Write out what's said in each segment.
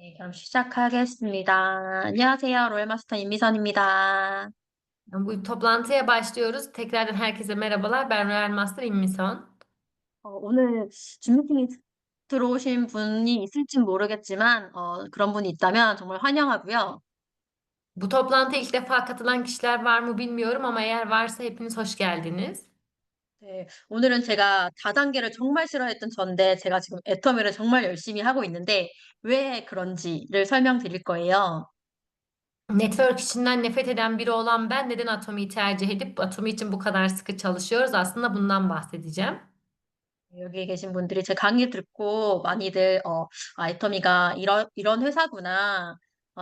네, 그럼 시작하겠습니다. 안녕하세요. 롤마스터 임미선입니다. Bu toplantıya başlıyoruz. Tekrardan herkese merhabalar. Ben Real Master İmmison. 오늘 준비팀에 들어오신 분이 있을진 모르겠지만, 그런 분이 있다면 정말 환영하고요. Bu toplantıya ilk defa katılan kişiler var mı bilmiyorum ama eğer varsa hepiniz hoş geldiniz. 네, 오늘은 제가 다단계를 정말 싫어했던 저인데, 제가 지금 애터미를 정말 열심히 하고 있는데, 왜 그런지를 설명드릴 거예요. Network işinden nefret eden biri olan ben neden Atomi'yi tercih edip Atomi için bu kadar sıkı çalışıyoruz? Aslında bundan bahsedeceğim. 여기 계신 분들이 제 강의 듣고 많이들, 애터미가 이런 회사구나,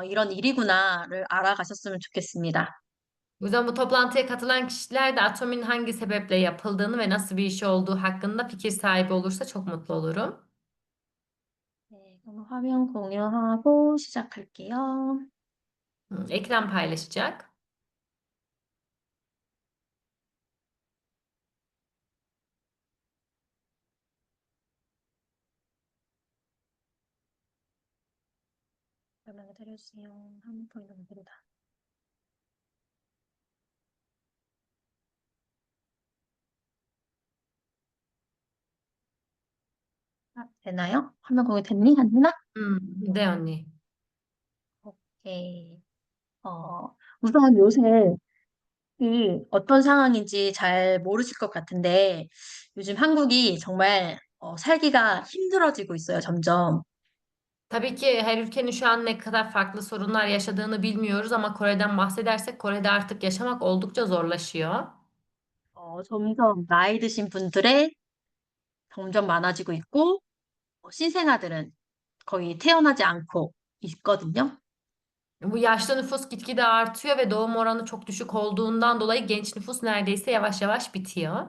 이런 일이구나를 알아가셨으면 좋겠습니다. O yüzden bu toplantıya katılan kişiler de Atomi'nin hangi sebeple yapıldığını ve nasıl bir iş olduğu hakkında fikir sahibi olursa çok mutlu olurum. 네, 그럼 화면 공유하고 시작할게요. Ekran paylaşacak. 화면 기다려주세요. 화면 보이는 그대로다. 되나요? 화면 공유 됐니? 안 되나? De Oni. 오케이. 우선 요새 이 어떤 상황인지 잘 모르실 것 같은데 요즘 한국이 정말 살기가 힘들어지고 있어요, 점점. Tabii ki her ülkenin şu an ne kadar farklı sorunlar yaşadığını bilmiyoruz ama Kore'den bahsedersek Kore'de artık yaşamak oldukça zorlaşıyor. 점점 나이 드신 분들의 점점 많아지고 있고 신생아들은 거의 태어나지 않고 있거든요. Bu yaşlı nüfus gitgide artıyor ve doğum oranı çok düşük olduğundan dolayı genç nüfus neredeyse yavaş yavaş bitiyor.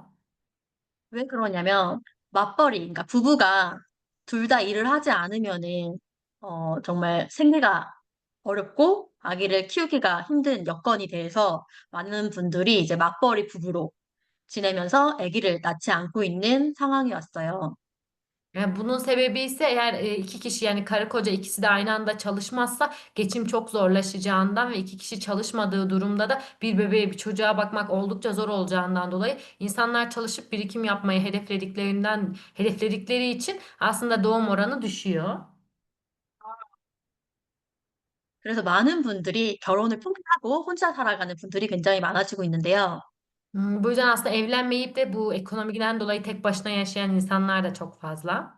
왜 그러냐면 맞벌이, 그러니까 부부가 둘 다 일을 하지 않으면은 정말 생계가 어렵고 아기를 키우기가 힘든 여건이 돼서 많은 분들이 이제 맞벌이 bubu로 지내면서 아기를 낳지 않고 있는 상황이 왔어요. Yani bunun sebebi ise eğer iki kişi yani karı koca ikisi de aynı anda çalışmazsa geçim çok zorlaşacağından ve iki kişi çalışmadığı durumda da bir bebeğe bir çocuğa bakmak oldukça zor olacağından dolayı insanlar çalışıp birikim yapmayı hedefledikleri için aslında doğum oranı düşüyor. 그래서 많은 분들이 결혼을 포기하고 혼자 살아가는 분들이 굉장히 많아지고 있는데요. Bu yüzden aslında evlenmeyip de bu ekonomiden dolayı tek başına yaşayan insanlar da çok fazla.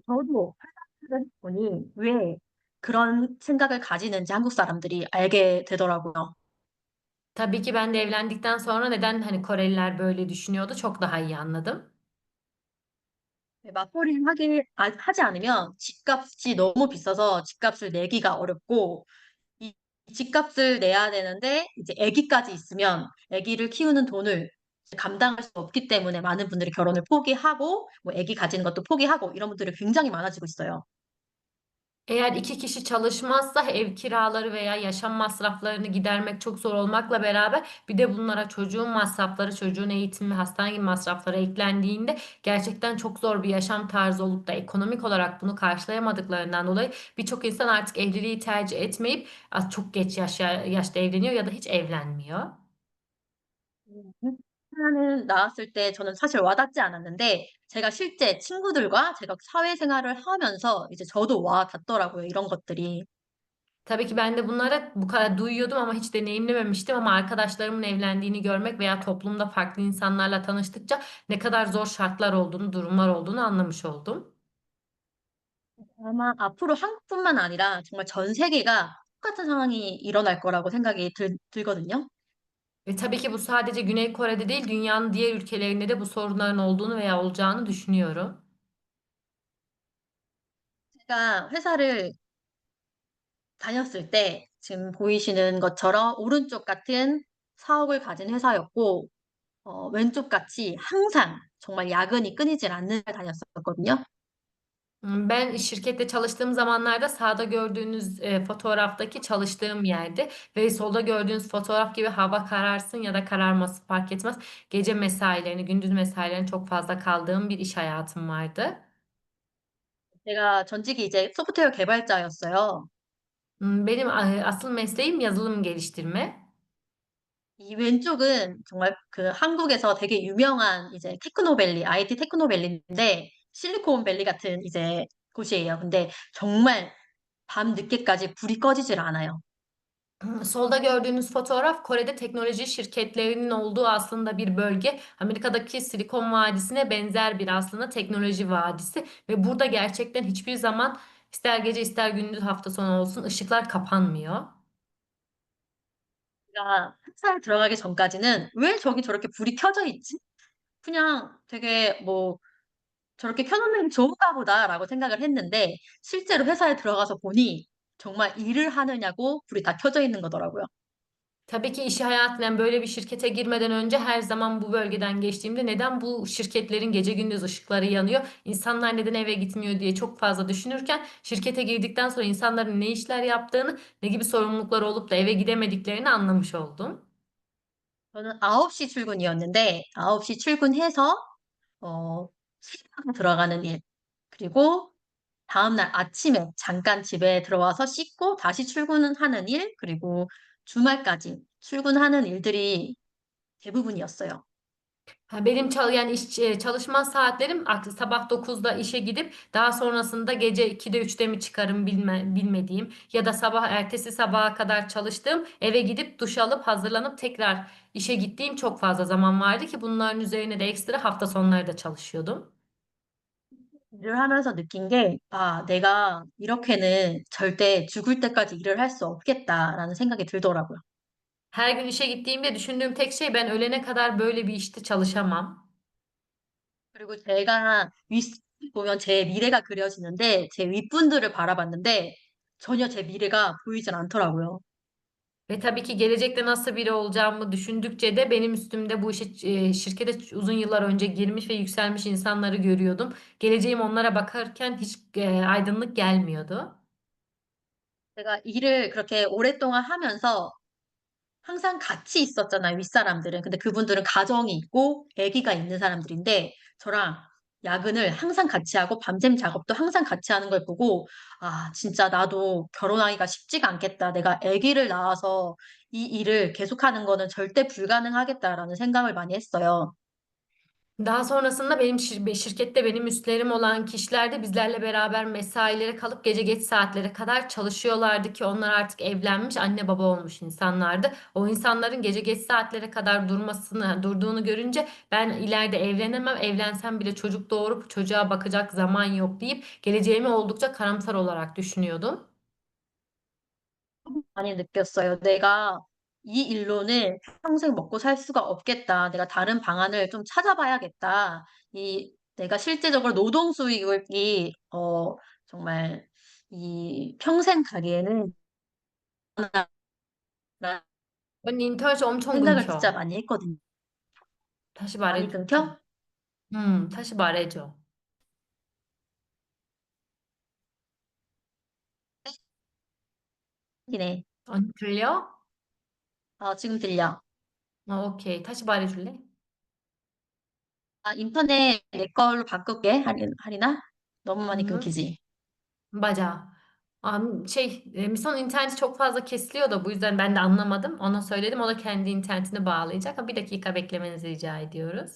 저도 회사를 보니 왜 그런 생각을 가지는지 한국 사람들이 알게 되더라고요. Tabii ki ben de evlendikten sonra neden hani Koreliler böyle düşünüyordu çok daha iyi anladım. 네, 맞벌이를 하지 않으면 집값이 너무 비싸서 집값을 내기가 어렵고, 이 집값을 내야 되는데, 이제 아기까지 있으면 아기를 키우는 돈을 감당할 수 없기 때문에 많은 분들이 결혼을 포기하고, 뭐 아기 가지는 것도 포기하고, 이런 분들이 굉장히 많아지고 있어요. Eğer iki kişi çalışmazsa ev kiraları veya yaşam masraflarını gidermek çok zor olmakla beraber bir de bunlara çocuğun masrafları, çocuğun eğitimi, hastane gibi masrafları eklendiğinde gerçekten çok zor bir yaşam tarzı olup da ekonomik olarak bunu karşılayamadıklarından dolayı birçok insan artık evliliği tercih etmeyip çok geç yaşta evleniyor ya da hiç evlenmiyor. 하나는 나왔을 때 저는 사실 와닿지 않았는데, 제가 실제 친구들과 제가 사회생활을 하면서 이제 저도 와닿더라고요, 이런 것들이. Tabii ki ben de bunları bu kadar duyuyordum ama hiç deneyimlememiştim ama arkadaşlarımın evlendiğini görmek veya toplumda farklı insanlarla tanıştıkça ne kadar zor şartlar olduğunu, durumlar olduğunu anlamış oldum. 아마 앞으로 한국뿐만 아니라 정말 전 세계가 똑같은 상황이 일어날 거라고 생각이 들거든요. Ve tabii ki bu sadece Güney Kore'de değil, dünyanın diğer ülkelerinde de bu sorunların olduğunu veya olacağını düşünüyorum. 제가 회사를 다녔을 때 지금 보이시는 것처럼 오른쪽 같은 사업을 가진 회사였고, 왼쪽 같이 항상 정말 야근이 끊이질 않는 회사를 다녔었거든요. Ben şirkette çalıştığım zamanlarda sağda gördüğünüz fotoğraftaki çalıştığım yerdi ve solda gördüğünüz fotoğraf gibi hava kararsın ya da kararması fark etmez. Gece mesailerini, gündüz mesailerini çok fazla kaldığım bir iş hayatım vardı. 제가 전직이 이제 소프트웨어 개발자였어요. Benim asıl mesleğim yazılım geliştirme. 이 왼쪽은 정말 그 한국에서 되게 유명한 이제 테크노밸리, IT 테크노밸리인데 실리콘밸리 같은 이제 곳이에요. 근데 정말 밤 늦게까지 불이 꺼지질 않아요. Solda gördüğünüz fotoğraf Kore'de teknoloji şirketlerinin olduğu aslında bir bölge. Amerika'daki Silikon Vadisi'ne benzer bir aslında teknoloji vadisi ve burada gerçekten hiçbir zaman ister gece ister gündüz hafta sonu olsun ışıklar kapanmıyor. 제가 회사에 들어가기 전까지는 왜 저기 저렇게 불이 켜져 있지? 그냥 되게 뭐 저렇게 켜놓는 게 좋은가 보다라고 생각을 했는데 실제로 회사에 들어가서 보니 정말 일을 하느냐고 불이 다 켜져 있는 거더라고요. Tabii ki işi hayatından böyle bir şirkete girmeden önce her zaman bu bölgeden geçtiğimde neden bu şirketlerin gece gündüz ışıkları yanıyor, insanlar neden eve gitmiyor diye çok fazla düşünürken şirkete girdikten sonra insanların ne işler yaptığını, ne gibi sorumlulukları olup da eve gidemediklerini anlamış oldum. 저는 9시 출근이었는데 9시 출근해서 씻고 들어가는 일. 그리고 다음날 아침에 잠깐 집에 들어와서 씻고 다시 출근은 하는 일. 그리고 주말까지 출근하는 일들이 대부분이었어요. Benim yani çalışma saatlerim sabah 9'da işe gidip daha sonrasında gece 2'de 3'te mi çıkarım bilmediğim ya da sabah ertesi sabaha kadar çalıştığım eve gidip duş alıp hazırlanıp tekrar işe gittiğim çok fazla zaman vardı ki bunların üzerine de ekstra hafta sonları da çalışıyordum. 일을 하면서 느낀 게, 아, 내가 이렇게는 절대 죽을 때까지 일을 할 수 없겠다라는 생각이 들더라고요. Her gün işe gittiğimde düşündüğüm tek şey ben ölene kadar böyle bir işte çalışamam. 그리고 제가 보면 제 미래가 그려지는데 제 윗분들을 바라봤는데 전혀 제 미래가 보이질 않더라고요. Ve tabii ki gelecekte nasıl biri olacağımı düşündükçe de benim üstümde bu işe şirkete uzun yıllar önce girmiş ve yükselmiş insanları görüyordum. Geleceğim onlara bakarken hiç aydınlık gelmiyordu. 제가 일을 그렇게 오랫동안 하면서 항상 같이 있었잖아요, 윗사람들은. 근데 그분들은 가정이 있고 아기가 있는 사람들인데 저랑 야근을 항상 같이 하고 밤샘 작업도 항상 같이 하는 걸 보고 아, 진짜 나도 결혼하기가 쉽지가 않겠다. 내가 아기를 낳아서 이 일을 계속하는 거는 절대 불가능하겠다라는 생각을 많이 했어요. Daha sonrasında benim şirkette benim üstlerim olan kişiler de bizlerle beraber mesailere kalıp gece geç saatlere kadar çalışıyorlardı ki onlar artık evlenmiş, anne baba olmuş insanlardı. O insanların gece geç saatlere kadar durduğunu görünce ben ileride evlenemem, evlensem bile çocuk doğurup çocuğa bakacak zaman yok deyip geleceğimi oldukça karamsar olarak düşünüyordum. 많이 느꼈어요. 내가 이 일로는 평생 먹고 살 수가 없겠다. 내가 다른 방안을 좀 찾아봐야겠다. 내가 실제적으로 노동 수익이, 정말 이 평생 가기에는 라는 언니 인터넷이 엄청 생각을 진짜 끊겨. 많이 했거든요. 다시 많이 말해줘. 끊겨? 다시 말해줘. 이네. 언니 들려? 지금 들려. 오케이. 다시 말해줄래? 인터넷 내 걸로 바꿀게. 할인아? 너무 많이 Hı. 끊기지. Baca. Son interneti çok fazla kesiliyor da bu yüzden ben de anlamadım. Ona söyledim. O da kendi internetini bağlayacak. Ama bir dakika beklemenizi rica ediyoruz.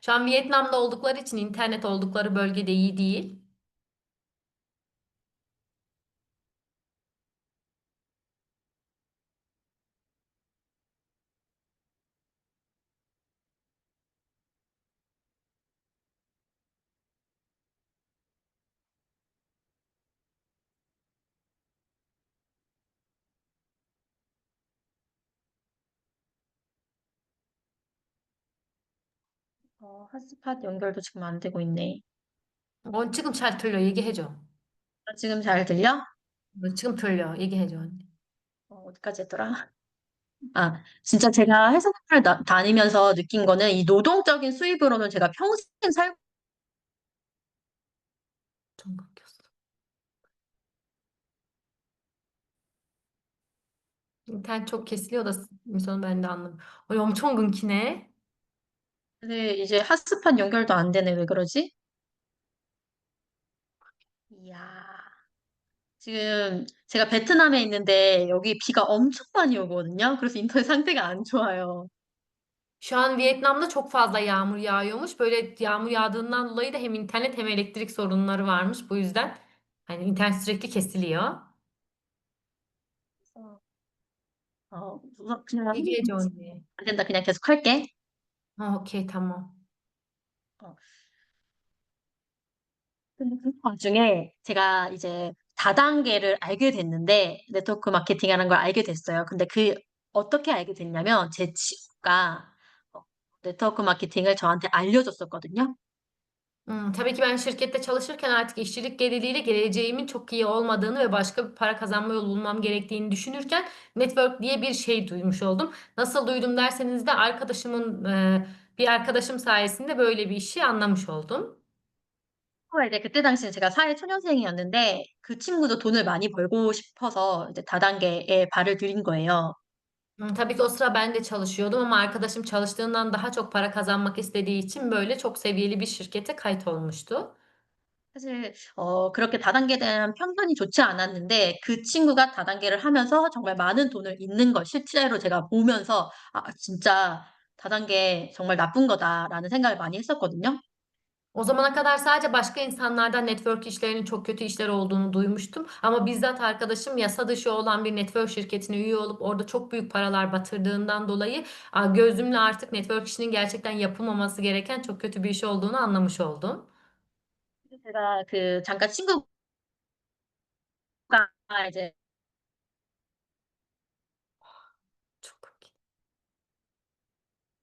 Şu an Vietnam'da oldukları için internet oldukları bölgede iyi değil. 핫스팟 연결도 지금 안 되고 있네. 지금 잘 들려. 얘기해줘. 지금 잘 들려? 지금 들려. 얘기해줘. 언니. 어디까지 했더라? 진짜 제가 회사를 다니면서 느낀 거는 이 노동적인 수입으로는 제가 평생 살, 좀 바뀌었어. İnternet çok kesiliyor da son ben de anladım. 엄청 끊기네. 근데 이제 핫스팟 연결도 안 되네. 왜 그러지? 야, 지금 제가 베트남에 있는데 여기 비가 엄청 많이 오거든요. 그래서 인터넷 상태가 안 좋아요. Şu an Vietnam'da çok fazla yağmur yağıyormuş. Böyle yağmur yağdığından dolayı da hem internet hem elektrik sorunları varmış. Bu yüzden hani internet sürekli kesiliyor. 그래서, 우선 그냥 İyi Johnny. 안 된다. 그냥 계속 할게. Ha, okey tamam. 어, 근데 그 와중에 제가 이제 다단계를 알게 됐는데 네트워크 마케팅이라는 걸 알게 됐어요. 근데 그 어떻게 알게 됐냐면 제 친구가 어, 네트워크 마케팅을 저한테 알려줬었거든요. Tabii ki ben şirkette çalışırken artık işçilik geliriyle geleceğimin çok iyi olmadığını ve başka bir para kazanma yolu bulmam gerektiğini düşünürken network diye bir şey duymuş oldum. Nasıl duydum derseniz de bir arkadaşım sayesinde böyle bir işi anlamış oldum. 이제 그때 당시에 제가 사회 초년생이었는데 그 친구도 돈을 많이 벌고 싶어서 이제 다단계에 발을 들인 거예요. Tabii ki o sıra ben de çalışıyordum ama arkadaşım çalıştığından daha çok para kazanmak istediği için böyle çok seviyeli bir şirkete kayıt olmuştu. 사실 그렇게 다단계에 대한 편견이 좋지 않았는데 그 친구가 다단계를 하면서 정말 많은 돈을 잃는 걸 실제로 제가 보면서 '아 진짜 다단계 정말 나쁜 거다.'라는 생각을 많이 했었거든요. O zamana kadar sadece başka insanlardan network işlerinin çok kötü işler olduğunu duymuştum. Ama bizzat arkadaşım yasa dışı olan bir network şirketine üye olup orada çok büyük paralar batırdığından dolayı gözümle artık network işinin gerçekten yapılmaması gereken çok kötü bir iş olduğunu anlamış oldum. 제가 그 잠깐 친구가 이제 Çok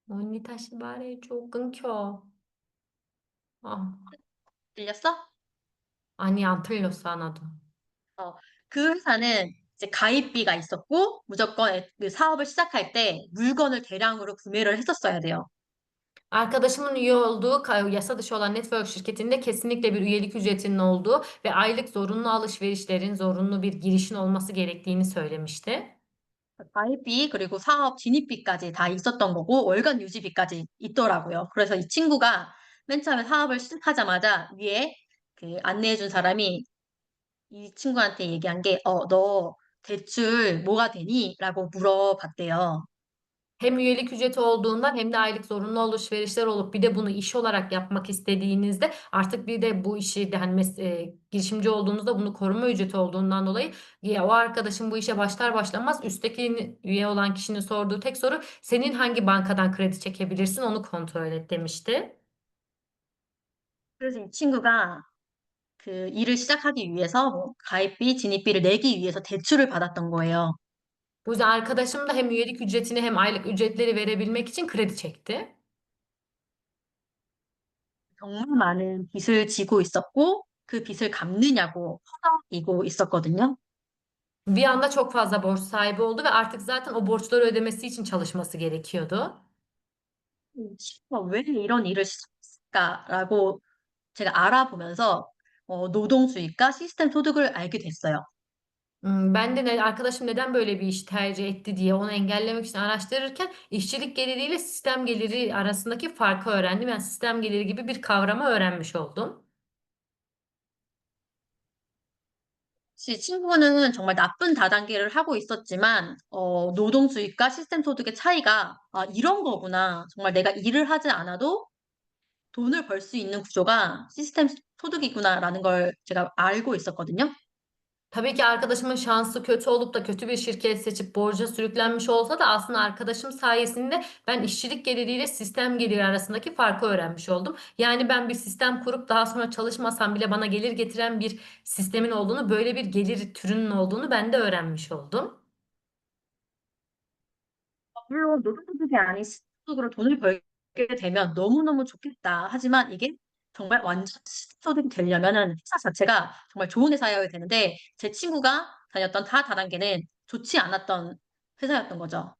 언니 다시 말해줘. 끊겨. 아, 들렸어? 아니 안 틀렸어 하나도. 어 그 회사는 이제 가입비가 있었고 무조건 그 사업을 시작할 때 물건을 대량으로 구매를 했었어야 돼요. Arkadaşımın üye olduğu yasa dışı olan network şirketinde kesinlikle bir üyelik ücretinin olduğu ve aylık zorunlu alışverişlerin, zorunlu bir girişin olması gerektiğini söylemişti. 가입비 그리고 사업 진입비까지 다 있었던 거고 월간 유지비까지 있더라고요. 그래서 이 친구가 맨 처음에 사업을 시작하자마자 위에 그 안내해 준 사람이 이 친구한테 얘기한 게 너 대출 뭐가 되니? 라고 물어봤대요. Hem üyelik ücreti olduğundan hem de aylık zorunlu alışverişler olup bir de bunu iş olarak yapmak istediğinizde artık bir de bu işi de hani girişimci olduğunuzda bunu koruma ücreti olduğundan dolayı ya o arkadaşım bu işe başlar başlamaz üstteki üye olan kişinin sorduğu tek soru senin hangi bankadan kredi çekebilirsin onu kontrol et demişti. 그래서 이 친구가 그 일을 시작하기 위해서 뭐 가입비, 진입비를 내기 위해서 대출을 받았던 거예요. Bu yüzden arkadaşım da hem üyelik ücretini hem aylık ücretleri verebilmek için kredi çekti. 정말 많은 빚을 지고 있었고 그 빚을 갚느냐고 허덕이고 있었거든요. Bir anda çok fazla borç sahibi oldu ve artık zaten o borçları ödemesi için çalışması gerekiyordu. 친구가 왜 이런 일을 시작했을까라고 제가 알아보면서 노동 수익과 시스템 소득을 알게 됐어요. Ben de arkadaşım neden böyle bir iş tercih etti diye onu engellemek için araştırırken işçilik geliriyle sistem geliri arasındaki farkı öğrendim. Yani sistem geliri gibi bir kavramı öğrenmiş oldum. 친구는 정말 나쁜 다단계를 하고 있었지만 노동 수익과 시스템 소득의 차이가 '아 이런 거구나. 정말 내가 일을 하지 않아도 돈을 벌 수 있는 구조가 시스템 소득이구나.'라는 걸 제가 알고 있었거든요. Tabii ki arkadaşımın şansı kötü olup da kötü bir şirket seçip borca sürüklenmiş olsa da aslında arkadaşım sayesinde ben işçilik geliriyle sistem geliri arasındaki farkı öğrenmiş oldum. Yani ben bir sistem kurup daha sonra çalışmasam bile bana gelir getiren bir sistemin olduğunu, böyle bir gelir türünün olduğunu ben de öğrenmiş oldum. 물론 노동소득이 아닌 시소득으로 돈을 벌게 되면 너무너무 좋겠다. 하지만 이게 정말 완전 시소득이 되려면은 회사 자체가 정말 좋은 회사여야 되는데 제 친구가 다녔던 다단계는 좋지 않았던 회사였던 거죠.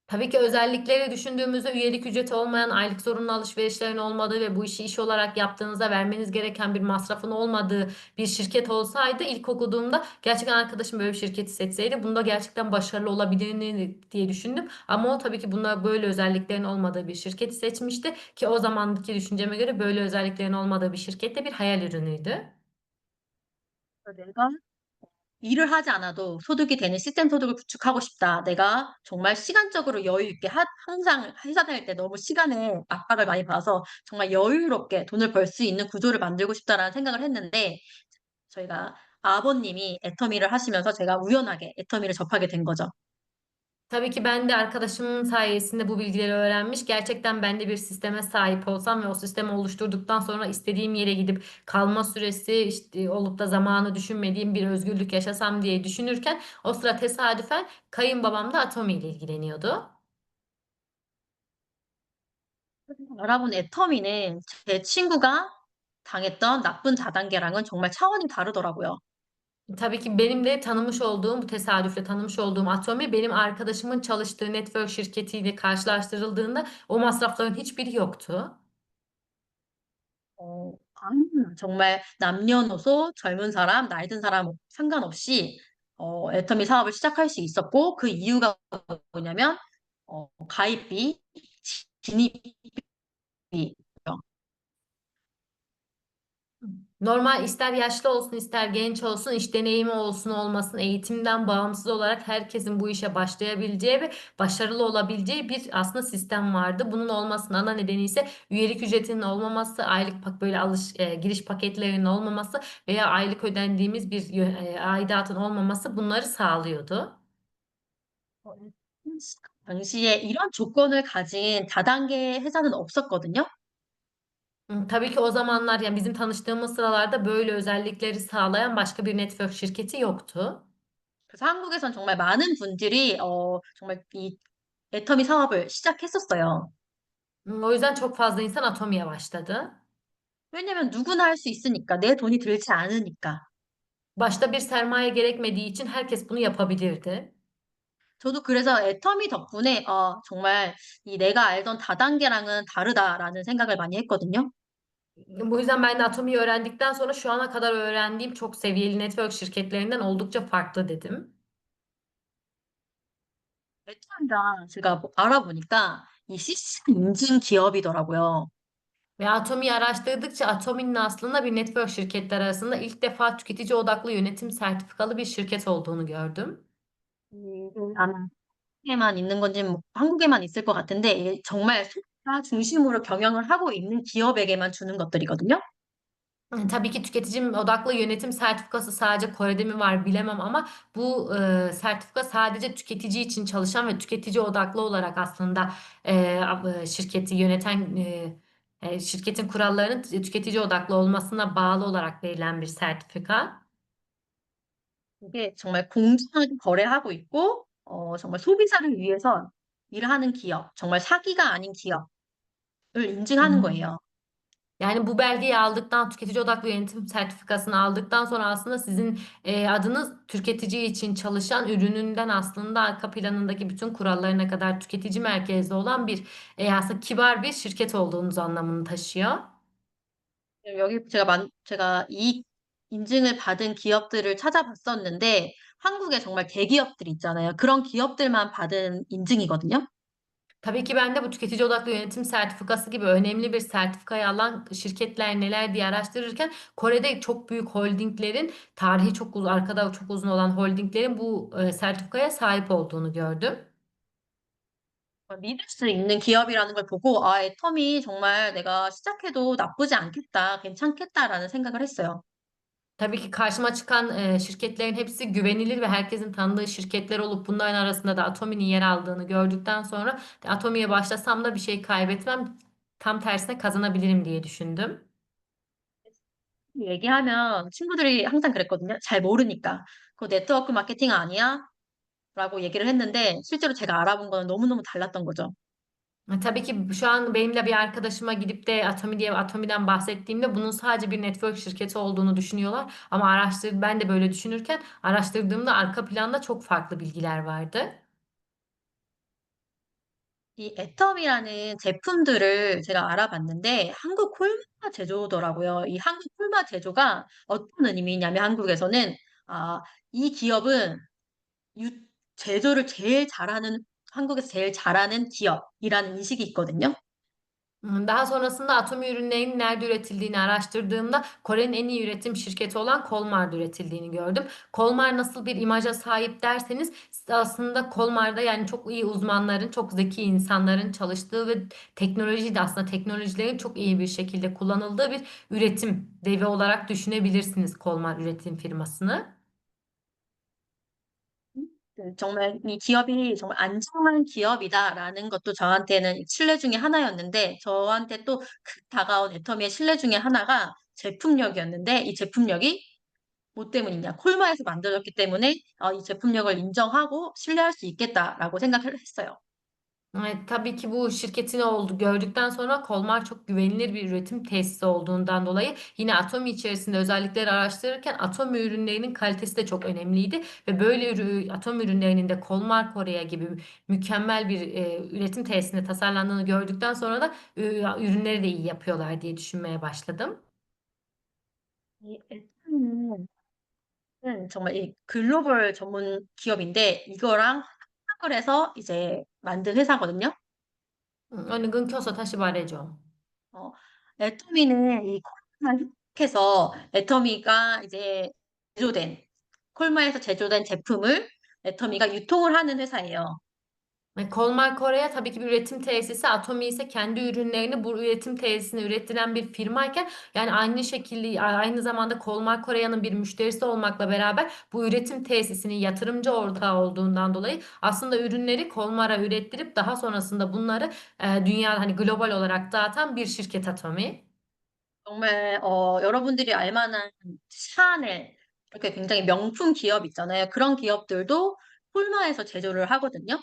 Tabii ki özellikleri düşündüğümüzde üyelik ücreti olmayan, aylık zorunlu alışverişlerin olmadığı ve bu işi iş olarak yaptığınızda vermeniz gereken bir masrafın olmadığı bir şirket olsaydı ilk okuduğumda gerçekten arkadaşım böyle bir şirketi seçseydi bunda gerçekten başarılı olabilirini diye düşündüm. Ama o tabii ki bunda böyle özelliklerin olmadığı bir şirketi seçmişti ki o zamanki düşünceme göre böyle özelliklerin olmadığı bir şirket de bir hayal ürünüydü. 내가 일을 하지 않아도 소득이 되는 시스템 소득을 구축하고 싶다. 내가 정말 시간적으로 여유 있게 항상 회사 다닐 때 너무 시간에 압박을 많이 받아서 정말 여유롭게 돈을 벌 수 있는 구조를 만들고 싶다라는 생각을 했는데 저희가 아버님이 애터미를 하시면서 제가 우연하게 애터미를 접하게 된 거죠. Tabii ki ben de arkadaşımın sayesinde bu bilgileri öğrenmiş. Gerçekten ben de bir sisteme sahip olsam ve o sistemi oluşturduktan sonra istediğim yere gidip kalma süresi işte olup da zamanı düşünmediğim bir özgürlük yaşasam diye düşünürken o sıra tesadüfen kayınbabam da Atomi ile ilgileniyordu. 여러분, 애터미는 제 친구가 당했던 나쁜 자단계랑은 정말 차원이 다르더라고요. Tabii ki benim de tanımış olduğum, bu tesadüfle tanımış olduğum Atomi benim arkadaşımın çalıştığı network şirketiyle karşılaştırıldığında o masrafların hiçbiri yoktu. 정말 남녀노소, 젊은 사람, 나이 든 사람 상관없이 애터미 사업을 시작할 수 있었고 그 이유가 뭐냐면 가입비, 진입비. Normal ister yaşlı olsun ister genç olsun iş deneyimi olsun olmasın eğitimden bağımsız olarak herkesin bu işe başlayabileceği ve başarılı olabileceği bir aslında sistem vardı. Bunun olmasının ana nedeni ise üyelik ücretinin olmaması, aylık böyle giriş paketlerinin olmaması veya aylık ödendiğimiz bir aidatın olmaması bunları sağlıyordu. 당시에 이런 조건을 가진 다단계 회사는 없었거든요. Tabii ki o zamanlar yani bizim tanıştığımız sıralarda böyle özellikleri sağlayan başka bir network şirketi yoktu. 그래서 한국에선 정말 많은 분들이 정말 이 애터미 사업을 시작했었어요. O yüzden çok fazla insan Atomi'ye başladı. 왜냐면 누구나 할 수 있으니까, 내 돈이 들지 않으니까. Başta bir sermaye gerekmediği için herkes bunu yapabilirdi. 저도 그래서 애터미 덕분에 정말 이 내가 알던 다단계랑은 다르다라는 생각을 많이 했거든요. Bu yüzden ben de Atomi'yi öğrendikten sonra şu ana kadar öğrendiğim çok seviyeli network şirketlerinden oldukça farklı dedim. 애터미가 제가 알아보니까 이 시스템 인증 기업이더라고요. Ve Atomi'yi araştırdıkça Atomi'nin aslında bir network şirketler arasında ilk defa tüketici odaklı yönetim sertifikalı bir şirket olduğunu gördüm. 아마 한국에만 있는 건지 한국에만 있을 것 같은데 이게 정말 소비자 중심으로 경영을 하고 있는 기업에게만 주는 것들이거든요. Tabii ki tüketici odaklı yönetim sertifikası sadece Kore'de mi var bilemem ama bu sertifika sadece tüketici için çalışan ve tüketici odaklı olarak aslında şirketi yöneten şirketin kurallarının tüketici odaklı olmasına bağlı olarak verilen bir sertifika. 이게 정말 공정하게 거래하고 있고 정말 소비자를 위해서 일하는 기업, 정말 사기가 아닌 기업을 인증하는 거예요. Yani bu belgeyi aldıktan, tüketici odaklı yönetim sertifikasını aldıktan sonra aslında sizin adınız tüketici için çalışan ürününden aslında arka planındaki bütün kurallarına kadar tüketici merkezli olan bir aslında kibar bir şirket olduğunuz anlamını taşıyor. 여기 제가 이 인증을 받은 기업들을 찾아봤었는데 한국에 정말 대기업들 있잖아요. 그런 기업들만 받은 인증이거든요. Tabii ki ben de bu tüketici odaklı yönetim sertifikası gibi önemli bir sertifikayı alan şirketler neler diye araştırırken Kore'de çok büyük holdinglerin tarihi çok uzun, arkada çok uzun olan holdinglerin bu sertifikaya sahip olduğunu gördüm. 믿을 수 있는 기업이라는 걸 보고 애텀이 정말 내가 시작해도 나쁘지 않겠다, 괜찮겠다라는 생각을 했어요. Tabii ki karşıma çıkan şirketlerin hepsi güvenilir ve herkesin tanıdığı şirketler olup bunların arasında da Atomi'nin yer aldığını gördükten sonra Atomi'ye başlasam da bir şey kaybetmem. Tam tersine kazanabilirim diye düşündüm. 얘기하면 친구들이 항상 그랬거든요. 잘 모르니까. 그거 네트워크 마케팅 아니야? 라고 얘기를 했는데 실제로 제가 알아본 거는 너무너무 달랐던 거죠. Tabii ki şu an benimle bir arkadaşıma gidip de Atomi'den bahsettiğimde bunun sadece bir network şirketi olduğunu düşünüyorlar. Ama ben de böyle düşünürken araştırdığımda arka planda çok farklı bilgiler vardı. 이 애텀이라는 제품들을 제가 알아봤는데 한국 콜마 제조더라고요. 이 한국 콜마 제조가 어떤 의미냐면 한국에서는 이 기업은 유, 제조를 제일 잘하는 한국에서 제일 잘하는 기업이라는 인식이 있거든요. Daha sonrasında atom ürünlerinin nerede üretildiğini araştırdığımda Kore'nin en iyi üretim şirketi olan Kolmar'da üretildiğini gördüm. Kolmar nasıl bir imaja sahip derseniz aslında Kolmar'da yani çok iyi uzmanların, çok zeki insanların çalıştığı ve teknoloji de aslında teknolojilerin çok iyi bir şekilde kullanıldığı bir üretim devi olarak düşünebilirsiniz Kolmar üretim firmasını. 정말 이 기업이 정말 안정한 기업이다라는 것도 저한테는 신뢰 중에 하나였는데, 저한테 또 다가온 애터미의 신뢰 중에 하나가 제품력이었는데, 이 제품력이 뭐 때문이냐? 콜마에서 만들어졌기 때문에 이 제품력을 인정하고 신뢰할 수 있겠다라고 생각을 했어요. Evet, tabii ki bu şirketin oldu gördükten sonra Kolmar çok güvenilir bir üretim tesisi olduğundan dolayı yine Atomi içerisinde özellikleri araştırırken Atomi ürünlerinin kalitesi de çok önemliydi ve böyle Atomi ürünlerinin de Kolmar Korea gibi mükemmel bir üretim tesisinde tasarlandığını gördükten sonra da ürünleri de iyi yapıyorlar diye düşünmeye başladım. 이 애터미는 정말 이 글로벌 전문 기업인데, 이거랑 합작을 해서 이제 만든 회사거든요. Onu 끊겨서 다시 말해줘. 어, 애터미는 이 콜마 협회에서 애터미가 이제 제조된, 콜마에서 제조된 제품을 애터미가 유통을 하는 회사예요. Kolmar Korea tabii ki bir üretim tesisi. Atomi ise kendi ürünlerini bu üretim tesisine ürettiren bir firmayken yani aynı şekilde aynı zamanda Kolmar Korea'nın bir müşterisi olmakla beraber bu üretim tesisinin yatırımcı ortağı olduğundan dolayı aslında ürünleri Kolmar'a ürettirip daha sonrasında bunları dünya hani global olarak dağıtan bir şirket Atomi. 정말 여러분들이 알 만한 샤넬, 이렇게 굉장히 명품 기업 있잖아요. 그런 기업들도 콜마에서 제조를 하거든요.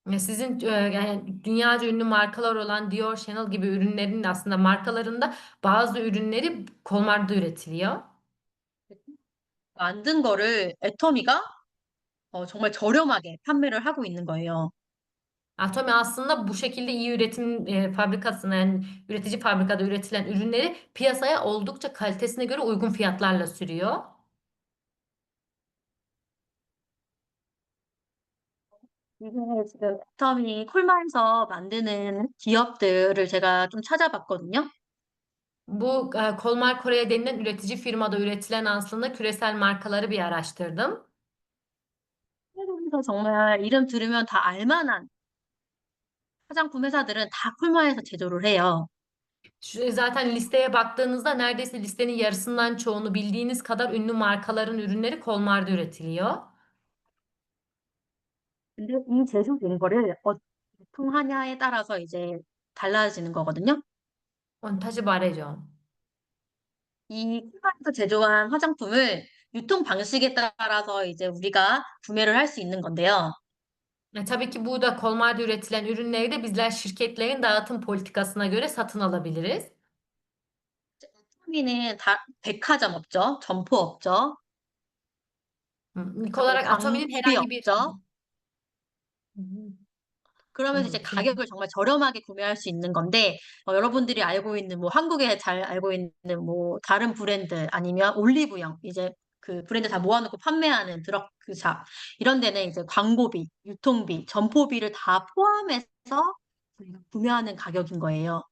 Sizin yani dünyaca ünlü markalar olan Dior, Chanel gibi ürünlerin de aslında markalarında bazı ürünleri Kolmar'da üretiliyor. 만든 거를 애터미가 정말 저렴하게 판매를 하고 있는 거예요. Atomi aslında bu şekilde iyi üretim fabrikasına yani üretici fabrikada üretilen ürünleri piyasaya oldukça kalitesine göre uygun fiyatlarla sürüyor. 이게 지금 애터미 콜마에서 만드는 기업들을 제가 좀 찾아봤거든요. Bu Kolmar Korea denilen üretici firmada üretilen aslında küresel markaları bir araştırdım. 한국에서 정말 이름 들으면 다 알만한 화장품 회사들은 다 콜마에서 제조를 해요. Zaten listeye baktığınızda neredeyse listenin yarısından çoğunu bildiğiniz kadar ünlü markaların ürünleri Kolmar'da üretiliyor. 근데 이 제조된 거를 유통하냐에 따라서 이제 달라지는 거거든요. 다시 말해줘. 이 콜마에서 제조한 화장품을 유통 방식에 따라서 이제 우리가 구매를 할 수 있는 건데요. Tabii ki burada Kolmar'da üretilen ürünleri de bizler şirketlerin dağıtım politikasına göre satın alabiliriz. ato미는 다 백화점 없죠, 점포 없죠, İlk 뭐 olarak Atomi'nin 광고비 herhangi bir 없죠. 음, 그러면서 이제 그럼 가격을 정말 저렴하게 구매할 수 있는 건데, 여러분들이 알고 있는 뭐 한국에 잘 알고 있는 뭐 다른 브랜드 아니면 올리브영, 이제 그 브랜드 다 모아놓고 판매하는 드러그샵 이런 데는 이제 광고비, 유통비, 점포비를 다 포함해서 저희가 구매하는 가격인 거예요.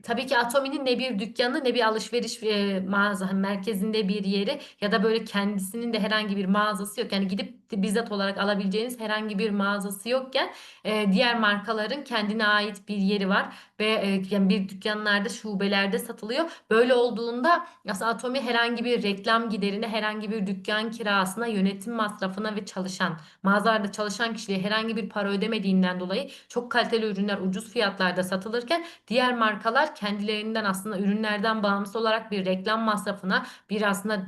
tabii ki Atomi'nin ne bir dükkanı ne bir alışveriş mağaza hani merkezinde bir yeri ya da böyle kendisinin de herhangi bir mağazası yok. Yani gidip de bizzat olarak alabileceğiniz herhangi bir mağazası yokken diğer markaların kendine ait bir yeri var ve yani bir dükkanlarda şubelerde satılıyor. Böyle olduğunda aslında Atomi herhangi bir reklam giderine, herhangi bir dükkan kirasına, yönetim masrafına ve mağazalarda çalışan kişiye herhangi bir para ödemediğinden dolayı çok kaliteli ürünler ucuz fiyatlarda satılırken diğer markalar kendilerinden aslında ürünlerden bağımsız olarak bir reklam masrafına, bir aslında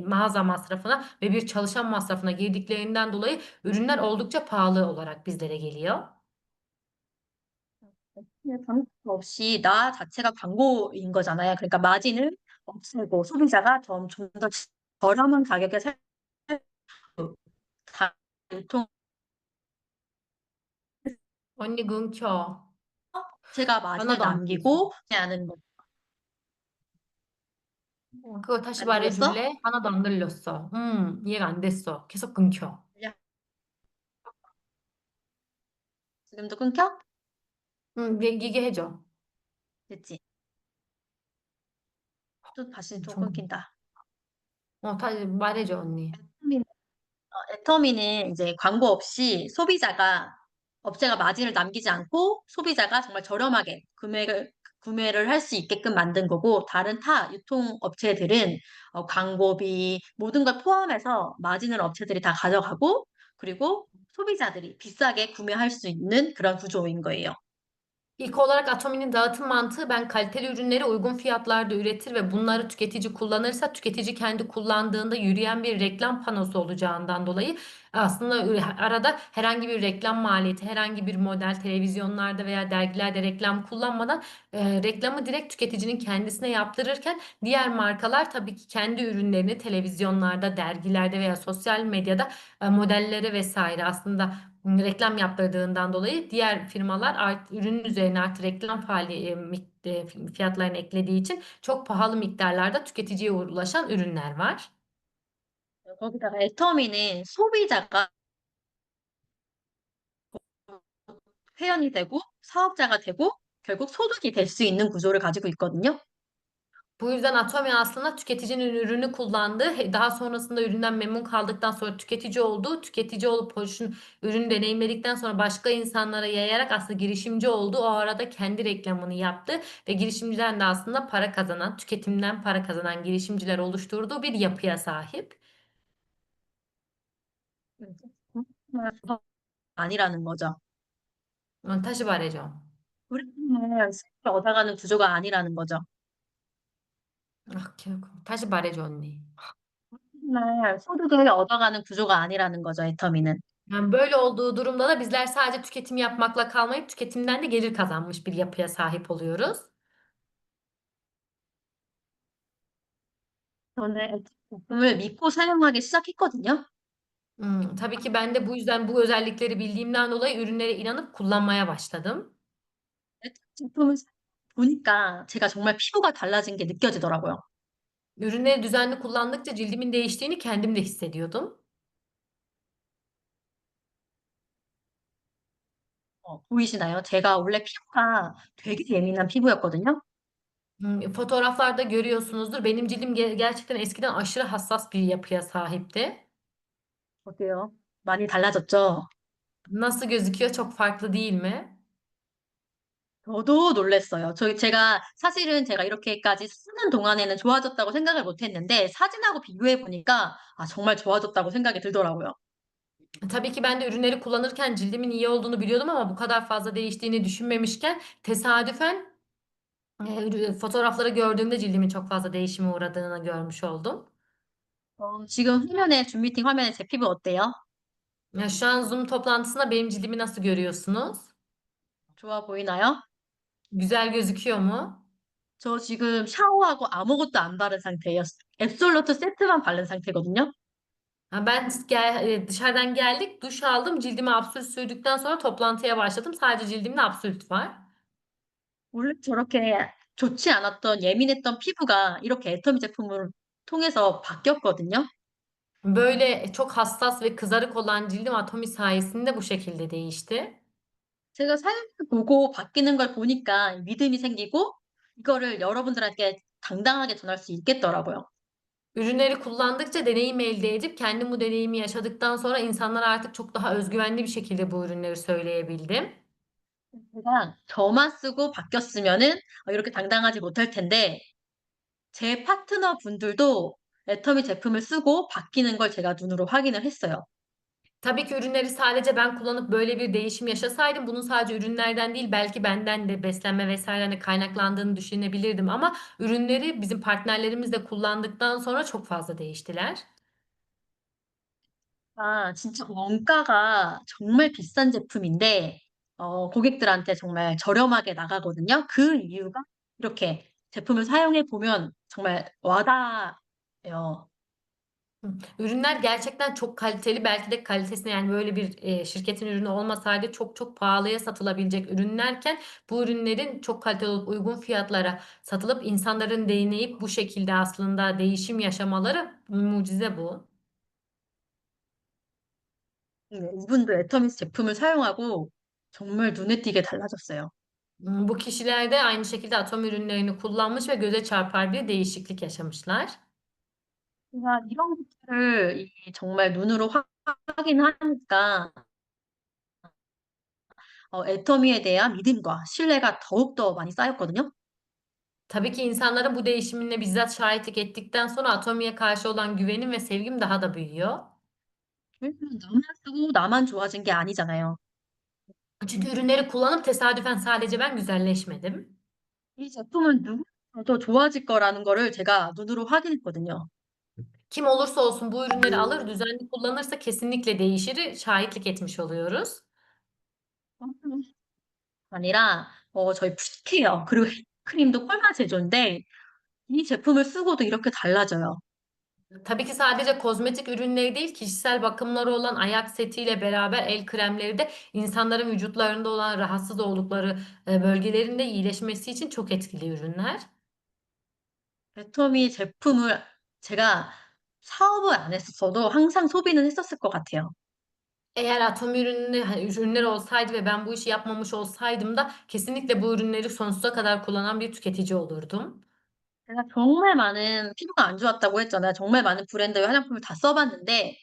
mağaza masrafına ve bir çalışan masrafına girdiklerinden dolayı ürünler oldukça pahalı olarak bizlere geliyor. 전혀 없이 나 자체가 광고인 거잖아요. 그러니까 마진을 없애고 소비자가 좀 더 저렴한 가격에 살 다 유통 언니 끊겨. 제가 마진을 하나도 안 들렸어. 남기고 하는 거. 그거 다시 안 들렸어? 말해줄래? 하나도 안 들렸어. 이해가 안 됐어. 계속 끊겨. 야, 지금도 끊겨? 얘기해줘. 됐지? 또 다시 좀 좀, 끊긴다. 다시 말해줘, 언니. 애터미는 이제 광고 없이 업체가 마진을 남기지 않고 소비자가 정말 저렴하게 구매를 할 수 있게끔 만든 거고, 다른 타 유통업체들은 광고비, 모든 걸 포함해서 마진을 업체들이 다 가져가고, k리고 소비자들이 비싸게 구매할 수 있는 그런 구조인 거예요. İlk olarak Atomi'nin dağıtım mantığı ben kaliteli ürünleri uygun fiyatlarda üretir ve bunları tüketici kullanırsa tüketici kendi kullandığında yürüyen bir reklam panosu olacağından dolayı aslında arada herhangi bir reklam maliyeti, herhangi bir model televizyonlarda veya dergilerde reklam kullanmadan reklamı direkt tüketicinin kendisine yaptırırken diğer markalar tabii ki kendi ürünlerini televizyonlarda, dergilerde veya sosyal medyada modellere vesaire aslında reklam yaptırdığından dolayı diğer firmalar ürünün üzerine artı reklam fiyatlarını eklediği için çok pahalı miktarlarda tüketiciye ulaşan ürünler var. 거기다가 애터미는 소비자가 회원이 되고 사업자가 되고 결국 소득이 될 수 있는 구조를 가지고 있거든요. Bu yüzden Atomi aslında tüketicinin ürünü kullandığı, daha sonrasında üründen memnun kaldıktan sonra tüketici olduğu, tüketici olup hoşun ürünü deneyimledikten sonra başka insanlara yayarak aslında girişimci olduğu, o arada kendi reklamını yaptı ve girişimciden de aslında para kazanan, tüketimden para kazanan girişimciler oluşturduğu bir yapıya sahip. 아니라는 거죠. 다시 말해줘. 우리는 수익을 얻어가는 구조가 아니라는 거죠. 다시 말해줘, 언니. 정말 소득을 얻어가는 구조가 아니라는 거죠, 애터미는. Yani böyle olduğu durumda da bizler sadece tüketim yapmakla kalmayıp tüketimden de gelir kazanmış bir yapıya sahip oluyoruz. 저는 제품을 믿고 사용하기 시작했거든요. Tabii ki ben de bu yüzden bu özellikleri bildiğimden dolayı ürünlere inanıp kullanmaya başladım. 제품을 보니까 제가 정말 피부가 달라진 게 느껴지더라고요. Ürünleri düzenli kullandıkça cildimin değiştiğini kendim de hissediyordum. 보이시나요? 제가 원래 피부가 되게 예민한 피부였거든요. Fotoğraflarda görüyorsunuzdur. Benim cildim gerçekten eskiden aşırı hassas bir yapıya sahipti. 어때요? 많이 달라졌죠? Nasıl gözüküyor? Çok farklı değil mi? 저도 놀랐어요. 사실은 제가 이렇게까지 쓰는 동안에는 좋아졌다고 생각을 못 했는데, 사진하고 비교해 보니까, 아, 정말 좋아졌다고 생각이 들더라고요. Tabii ki ben de ürünleri kullanırken cildimin iyi olduğunu biliyordum ama bu kadar fazla değiştiğini düşünmemişken tesadüfen fotoğrafları gördüğümde cildimin çok fazla değişime uğradığını görmüş oldum. 지금 줌 미팅 화면에 제 피부 어때요? Ya şu an Zoom toplantısında benim cildimi nasıl görüyorsunuz? 좋아 보이나요? Güzel gözüküyor mu? 저 지금 샤워하고 아무것도 안 바른 상태예요. 앱솔루트 세트만 바른 상태거든요. Ha, dışarıdan geldik, duş aldım, cildime absült sürdükten sonra toplantıya başladım. Sadece cildimde absült var. 원래 저렇게 좋지 않았던 예민했던 피부가 이렇게 애터미 제품을 통해서 바뀌었거든요. Böyle çok hassas ve kızarık olan cildim Atomi sayesinde bu şekilde değişti. 제가 사용해보고 바뀌는 걸 보니까 믿음이 생기고 이거를 여러분들에게 당당하게 전할 수 있겠더라고요. Ürünleri kullandıkça deneyim elde edip kendim bu deneyimi yaşadıktan sonra insanlara artık çok daha özgüvenli bir şekilde bu ürünleri söyleyebildim. 제가 저만 쓰고 바뀌었으면은 이렇게 당당하지 못할 텐데 제 파트너 분들도 애터미 제품을 쓰고 바뀌는 걸 제가 눈으로 확인을 했어요. Tabii ki ürünleri sadece ben kullanıp böyle bir değişim yaşasaydım bunun sadece ürünlerden değil belki benden de beslenme vesairene kaynaklandığını düşünebilirdim ama ürünleri bizim partnerlerimiz de kullandıktan sonra çok fazla değiştiler. 아, 진짜 원가가 정말 비싼 제품인데, 고객들한테 정말 저렴하게 나가거든요. 그 이유가 이렇게 제품을 사용해 보면 정말 와닿아요. Ürünler gerçekten çok kaliteli. Belki de kalitesine yani böyle bir şirketin ürünü olmasaydı çok çok pahalıya satılabilecek ürünlerken bu ürünlerin çok kaliteli olup uygun fiyatlara satılıp insanların deneyip bu şekilde aslında değişim yaşamaları mucize bu. 네, 이분도 애터미스 제품을 사용하고 정말 눈에 띄게 달라졌어요. Bu kişiler de aynı şekilde atom ürünlerini kullanmış ve göze çarpar bir değişiklik yaşamışlar. 제가 이런 것들을 정말 눈으로 확인하니까 애터미에 대한 믿음과 신뢰가 더욱더 많이 쌓였거든요. Tabii ki insanların bu değişimine bizzat şahitlik ettikten sonra Atomi'ye karşı olan güvenim ve sevgim daha da büyüyor. 왜냐면 나만 쓰고 나만 좋아진 게 아니잖아요. Çünkü ürünleri kullanıp tesadüfen sadece ben güzelleşmedim. 이 제품은 누구도 좋아질 거라는 거를 제가 눈으로 확인했거든요. Kim olursa olsun bu ürünleri alır, düzenli kullanırsa kesinlikle değişir, şahitlik etmiş oluyoruz. 아니라 저희 푸드케어 그리고 크림도 콜마 제조인데 이 제품을 쓰고도 이렇게 달라져요. Tabii ki sadece kozmetik ürünleri değil, kişisel bakımları olan ayak setiyle beraber el kremleri de insanların vücutlarında olan rahatsız oldukları bölgelerinde iyileşmesi için çok etkili ürünler. 애터미 제품을 제가 사업을 안 했었어도 항상 소비는 했었을 것 같아요. Eğer atom ürünü, hani, ürünler olsaydı ve ben bu işi yapmamış olsaydım da kesinlikle bu ürünleri sonsuza kadar kullanan bir tüketici olurdum. 제가 정말 많은 피부가 안 좋았다고 했잖아요. 정말 많은 브랜드의 화장품을 다 써봤는데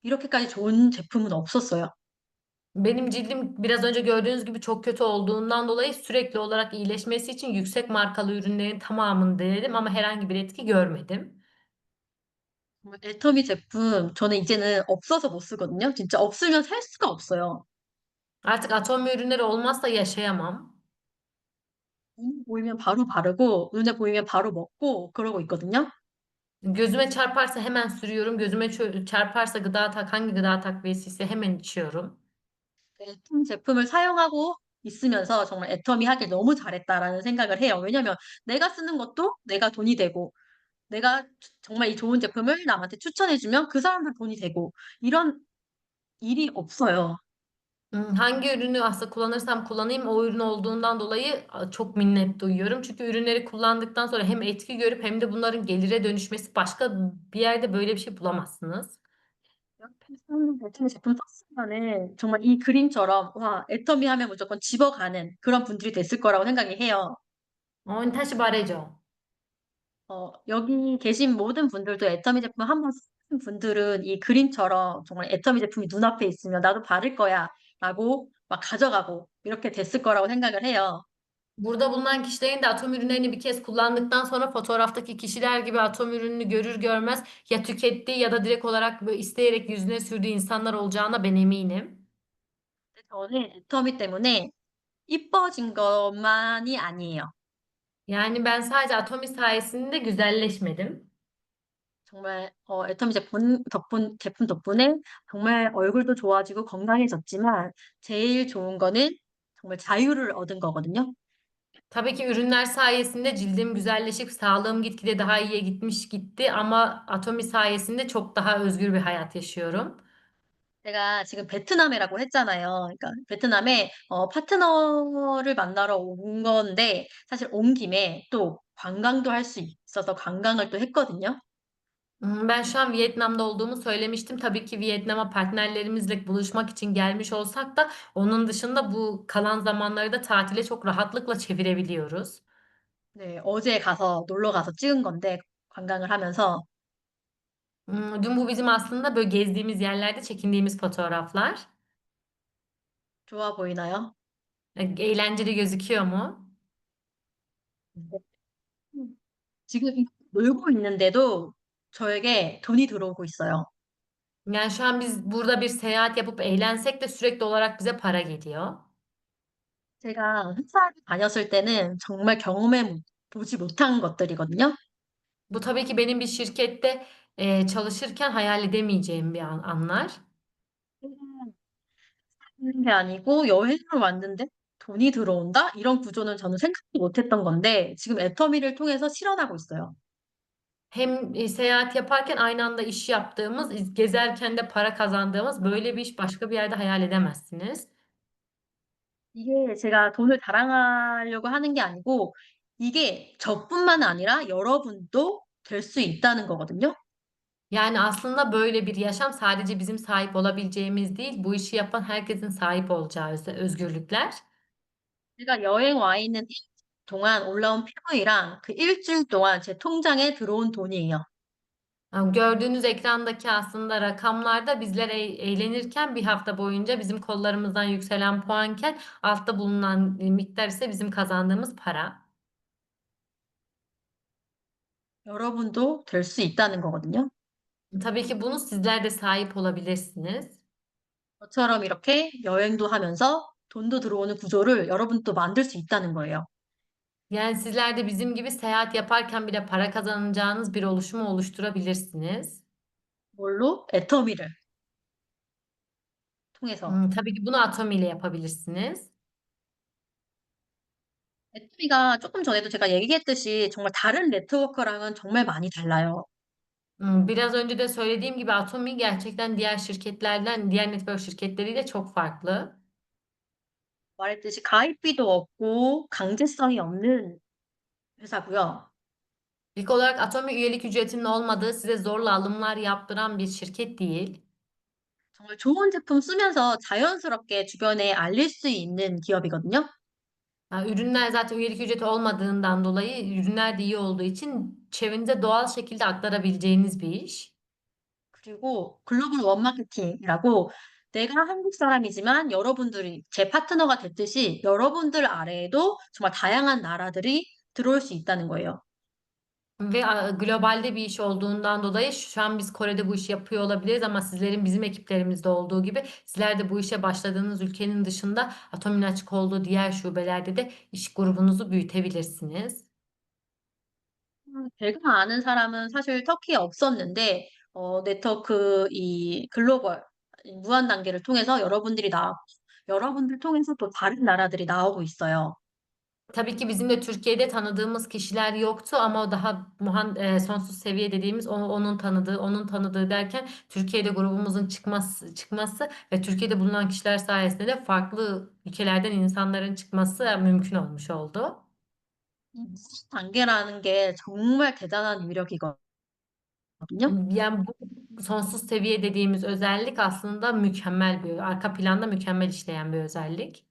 이렇게까지 좋은 제품은 없었어요. Benim cildim biraz önce gördüğünüz gibi çok kötü olduğundan dolayı sürekli olarak iyileşmesi için yüksek markalı ürünlerin tamamını denedim ama herhangi bir etki görmedim. 정말 애터미 제품 저는 이제는 없어서 못 쓰거든요. 진짜 없으면 살 수가 없어요. Artık atom ürünleri olmazsa yaşayamam. 눈에 보이면 바로 바르고 눈에 보이면 바로 먹고 그러고 있거든요. Gözüme çarparsa hemen sürüyorum. Gözüme çarparsa hangi gıda takviyesi ise hemen içiyorum. 애텀 제품을 사용하고 있으면서 정말 '애터미 하길 너무 잘했다.'라는 생각을 해요. 왜냐면 내가 쓰는 것도 내가 돈이 되고 내가 정말 이 좋은 제품을 남한테 추천해 주면 그 사람들 돈이 되고 이런 일이 없어요. Hangi ürünü aslında kullanırsam kullanayım o ürün olduğundan dolayı çok minnet duyuyorum. Çünkü ürünleri kullandıktan sonra hem etki görüp hem de bunların gelire dönüşmesi başka bir yerde böyle bir şey bulamazsınız. 옆에 쓰는 애터미 제품 썼으면은 정말 이 그림처럼 '와 애터미 하면 무조건 집어가는 그런 분들이 됐을 거라고 생각이 해요. 다시 말해줘. 여기 계신 모든 분들도 애터미 제품 한번 쓰신 분들은 이 그림처럼 정말 '애터미 제품이 눈앞에 있으면 나도 바를 거야.'라고 막 가져가고 이렇게 됐을 거라고 생각을 해요. Burada bulunan kişilerin de atom ürünlerini bir kez kullandıktan sonra fotoğraftaki kişiler gibi atom ürününü görür görmez ya tükettiği ya da direkt olarak böyle isteyerek yüzüne sürdüğü insanlar olacağına ben eminim. 근데 저는 애터미 때문에 이뻐진 것만이 아니에요. Yani ben sadece Atomi sayesinde güzelleşmedim. 정말 애터미 제품 덕분에 정말 얼굴도 좋아지고 건강해졌지만 제일 좋은 거는 정말 자유를 얻은 거거든요. Tabii ki ürünler sayesinde cildim güzelleşip sağlığım gitgide daha iyiye gitti ama Atomi sayesinde çok daha özgür bir hayat yaşıyorum. 제가 지금 베트남이라고 했잖아요. 그러니까 베트남에 파트너를 만나러 온 건데 사실 온 김에 또 관광도 할 수 있어서 관광을 또 했거든요. Ben şu an Vietnam'da olduğumu söylemiştim. Tabii ki Vietnam'a partnerlerimizle buluşmak için gelmiş olsak da onun dışında bu kalan zamanları da tatile çok rahatlıkla çevirebiliyoruz. 네. 어제 가서 놀러 가서 찍은 건데 관광을 하면서 Dün bu bizim aslında böyle gezdiğimiz yerlerde çekindiğimiz fotoğraflar. 좋아 보이나요? Eğlenceli gözüküyor mu? 네. 지금 놀고 있는데도 저에게 돈이 들어오고 있어요. Yani şu an biz burada bir seyahat yapıp eğlensek de sürekli olarak bize para geliyor. 제가 회사를 다녔을 때는 정말 경험해 보지 못한 것들이거든요. Bu tabii ki benim bir şirkette çalışırken hayal edemeyeceğim bir anlar. 하는 게 아니고 '여행을 왔는데 돈이 들어온다?' 이런 구조는 저는 생각도 못 했던 건데 지금 애터미를 통해서 실현하고 있어요. Hem seyahat yaparken aynı anda iş yaptığımız, gezerken de para kazandığımız böyle bir iş başka bir yerde hayal edemezsiniz. 이게 제가 돈을 자랑하려고 하는 게 a니고 이게 저뿐만 아니라 여러분도 될 수 있다는 거거든요. Yani aslında böyle bir yaşam sadece bizim sahip olabileceğimiz değil, bu işi yapan herkesin sahip olacağı özgürlükler. 제가 여행 와 있는 일주일 동안 올라온 피로이랑 그 일주일 동안 제 통장에 들어온 돈이에요. Gördüğünüz ekrandaki aslında rakamlarda bizler eğlenirken bir hafta boyunca bizim kollarımızdan yükselen puanken altta bulunan miktar ise bizim kazandığımız para. 여러분도 될 수 있다는 거거든요. Tabii ki bunu sizler de sahip olabilirsiniz. 저처럼 이렇게 여행도 하면서 돈도 들어오는 구조를 여러분도 만들 수 있다는 거예요. Yani sizler de bizim gibi seyahat yaparken bile para kazanacağınız bir oluşumu oluşturabilirsiniz. 뭘로? 애터미를 통해서. Tabii ki bunu Atomi ile yapabilirsiniz. 애터미가 조금 전에도 제가 얘기했듯이 정말 다른 네트워크랑은 정말 많이 달라요. Biraz önce de söylediğim gibi Atomi gerçekten diğer şirketlerden, diğer network şirketleriyle çok farklı. 말했듯이 가입비도 없고 강제성이 없는 회사고요. İlk olarak Atomi üyelik ücretinin olmadığı, size zorla alımlar yaptıran bir şirket değil. 정말 좋은 제품 쓰면서 자연스럽게 주변에 알릴 수 있는 기업이거든요. Ürünler zaten üyelik ücreti olmadığından dolayı ürünler de iyi olduğu için çevrenize doğal şekilde aktarabileceğiniz bir iş. 그리고 글로벌 원마케팅이라고 내가 한국 사람이지만 여러분들이 제 파트너가 됐듯이 여러분들 아래에도 정말 다양한 나라들이 들어올 수 있다는 거예요. Ve globalde bir iş olduğundan dolayı şu an biz Kore'de bu işi yapıyor olabiliriz ama sizlerin bizim ekiplerimizde olduğu gibi sizler de bu işe başladığınız ülkenin dışında Atomi'nin açık olduğu diğer şubelerde de iş grubunuzu büyütebilirsiniz. 제가 아는 사람은 사실 터키에 없었는데 네트워크 이 글로벌 이 무한 단계를 통해서 여러분들이 나왔고 여러분들 통해서 또 다른 나라들이 나오고 있어요. Tabii ki bizim de Türkiye'de tanıdığımız kişiler yoktu ama o daha sonsuz seviye dediğimiz onun tanıdığı, onun tanıdığı derken Türkiye'de grubumuzun çıkması ve Türkiye'de bulunan kişiler sayesinde de farklı ülkelerden insanların çıkması mümkün olmuş oldu. 이 무한 단계라는 게 정말 대단한 위력이거든요. Yani bu sonsuz seviye dediğimiz özellik aslında mükemmel bir, arka planda mükemmel işleyen bir özellik.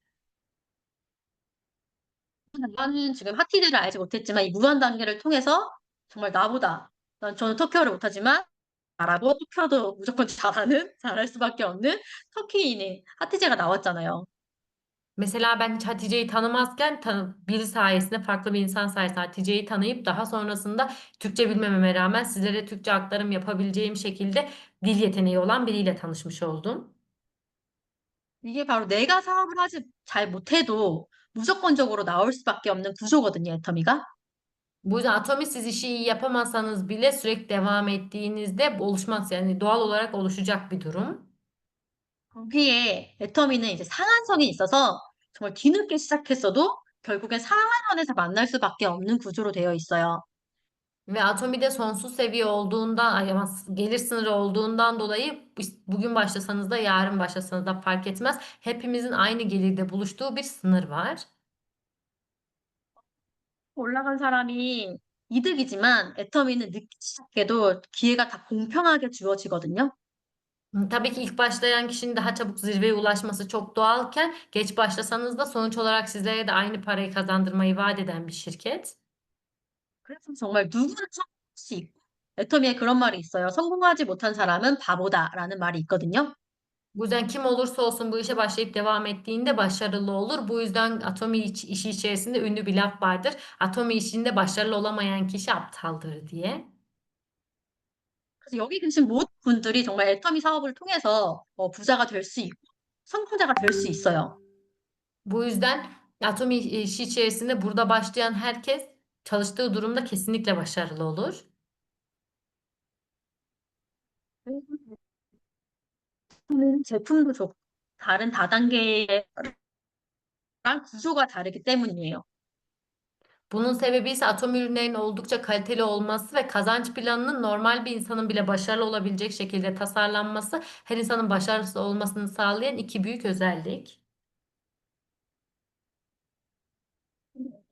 나는 지금 하티즈를 알지 못했지만 이 무한 단계를 통해서 정말 나보다 저는 터키어를 못하지만 잘하고 터키어도 무조건 잘하는 잘할 수밖에 없는 터키인의 하티제가 나왔잖아요. Mesela ben hiç Hatice'yi tanımazken biri sayesinde farklı bir insan sayesinde Hatice'yi tanıyıp daha sonrasında Türkçe bilmememe rağmen sizlere Türkçe aktarım yapabileceğim şekilde dil yeteneği olan biriyle tanışmış oldum. 이게 바로 내가 사업을 하지 잘 못해도 무조건적으로 나올 수밖에 없는 구조거든요, 애터미가. Bu yüzden Atomi siz işi iyi yapamasanız bile sürekli devam ettiğinizde bu oluşmaz yani doğal olarak oluşacak bir durum. 거기에 애터미는 이제 상한선이 있어서 정말 뒤늦게 시작했어도 결국엔 상한선에서 만날 수밖에 없는 구조로 되어 있어요. Ve Atomi'de sonsuz seviye olduğundan, ama gelir sınırı olduğundan dolayı bugün başlasanız da yarın başlasanız da fark etmez. Hepimizin aynı gelirde buluştuğu bir sınır var. 올라간 사람이 이득이지만 애터미는 늦게 시작해도 기회가 다 공평하게 주어지거든요. Tabii ki ilk başlayan kişinin daha çabuk zirveye ulaşması çok doğalken geç başlasanız da sonuç olarak sizlere de aynı parayı kazandırmayı vaat eden bir şirket. 그래서 정말 누구나 성공할 수 있고 애터미에 그런 말이 있어요. "성공하지 못한 사람은 바보다."라는 말이 있거든요. Bu yüzden kim olursa olsun bu işe başlayıp devam ettiğinde başarılı olur. Bu yüzden Atomi işi içerisinde ünlü bir laf vardır. Atomi işinde başarılı olamayan kişi aptaldır diye. 그래서 여기 계신 모든 분들이 정말 애터미 사업을 통해서 부자가 될 수 있고 성공자가 될 수 있어요. Bu yüzden Atomi işi içerisinde burada başlayan herkes çalıştığı durumda kesinlikle başarılı olur. 는 제품도 좋고 다른 다단계랑 구조가 다르기 때문이에요. Bunun sebebi ise atom ürünlerinin oldukça kaliteli olması ve kazanç planının normal bir insanın bile başarılı olabilecek şekilde tasarlanması her insanın başarısız olmasını sağlayan iki büyük özellik.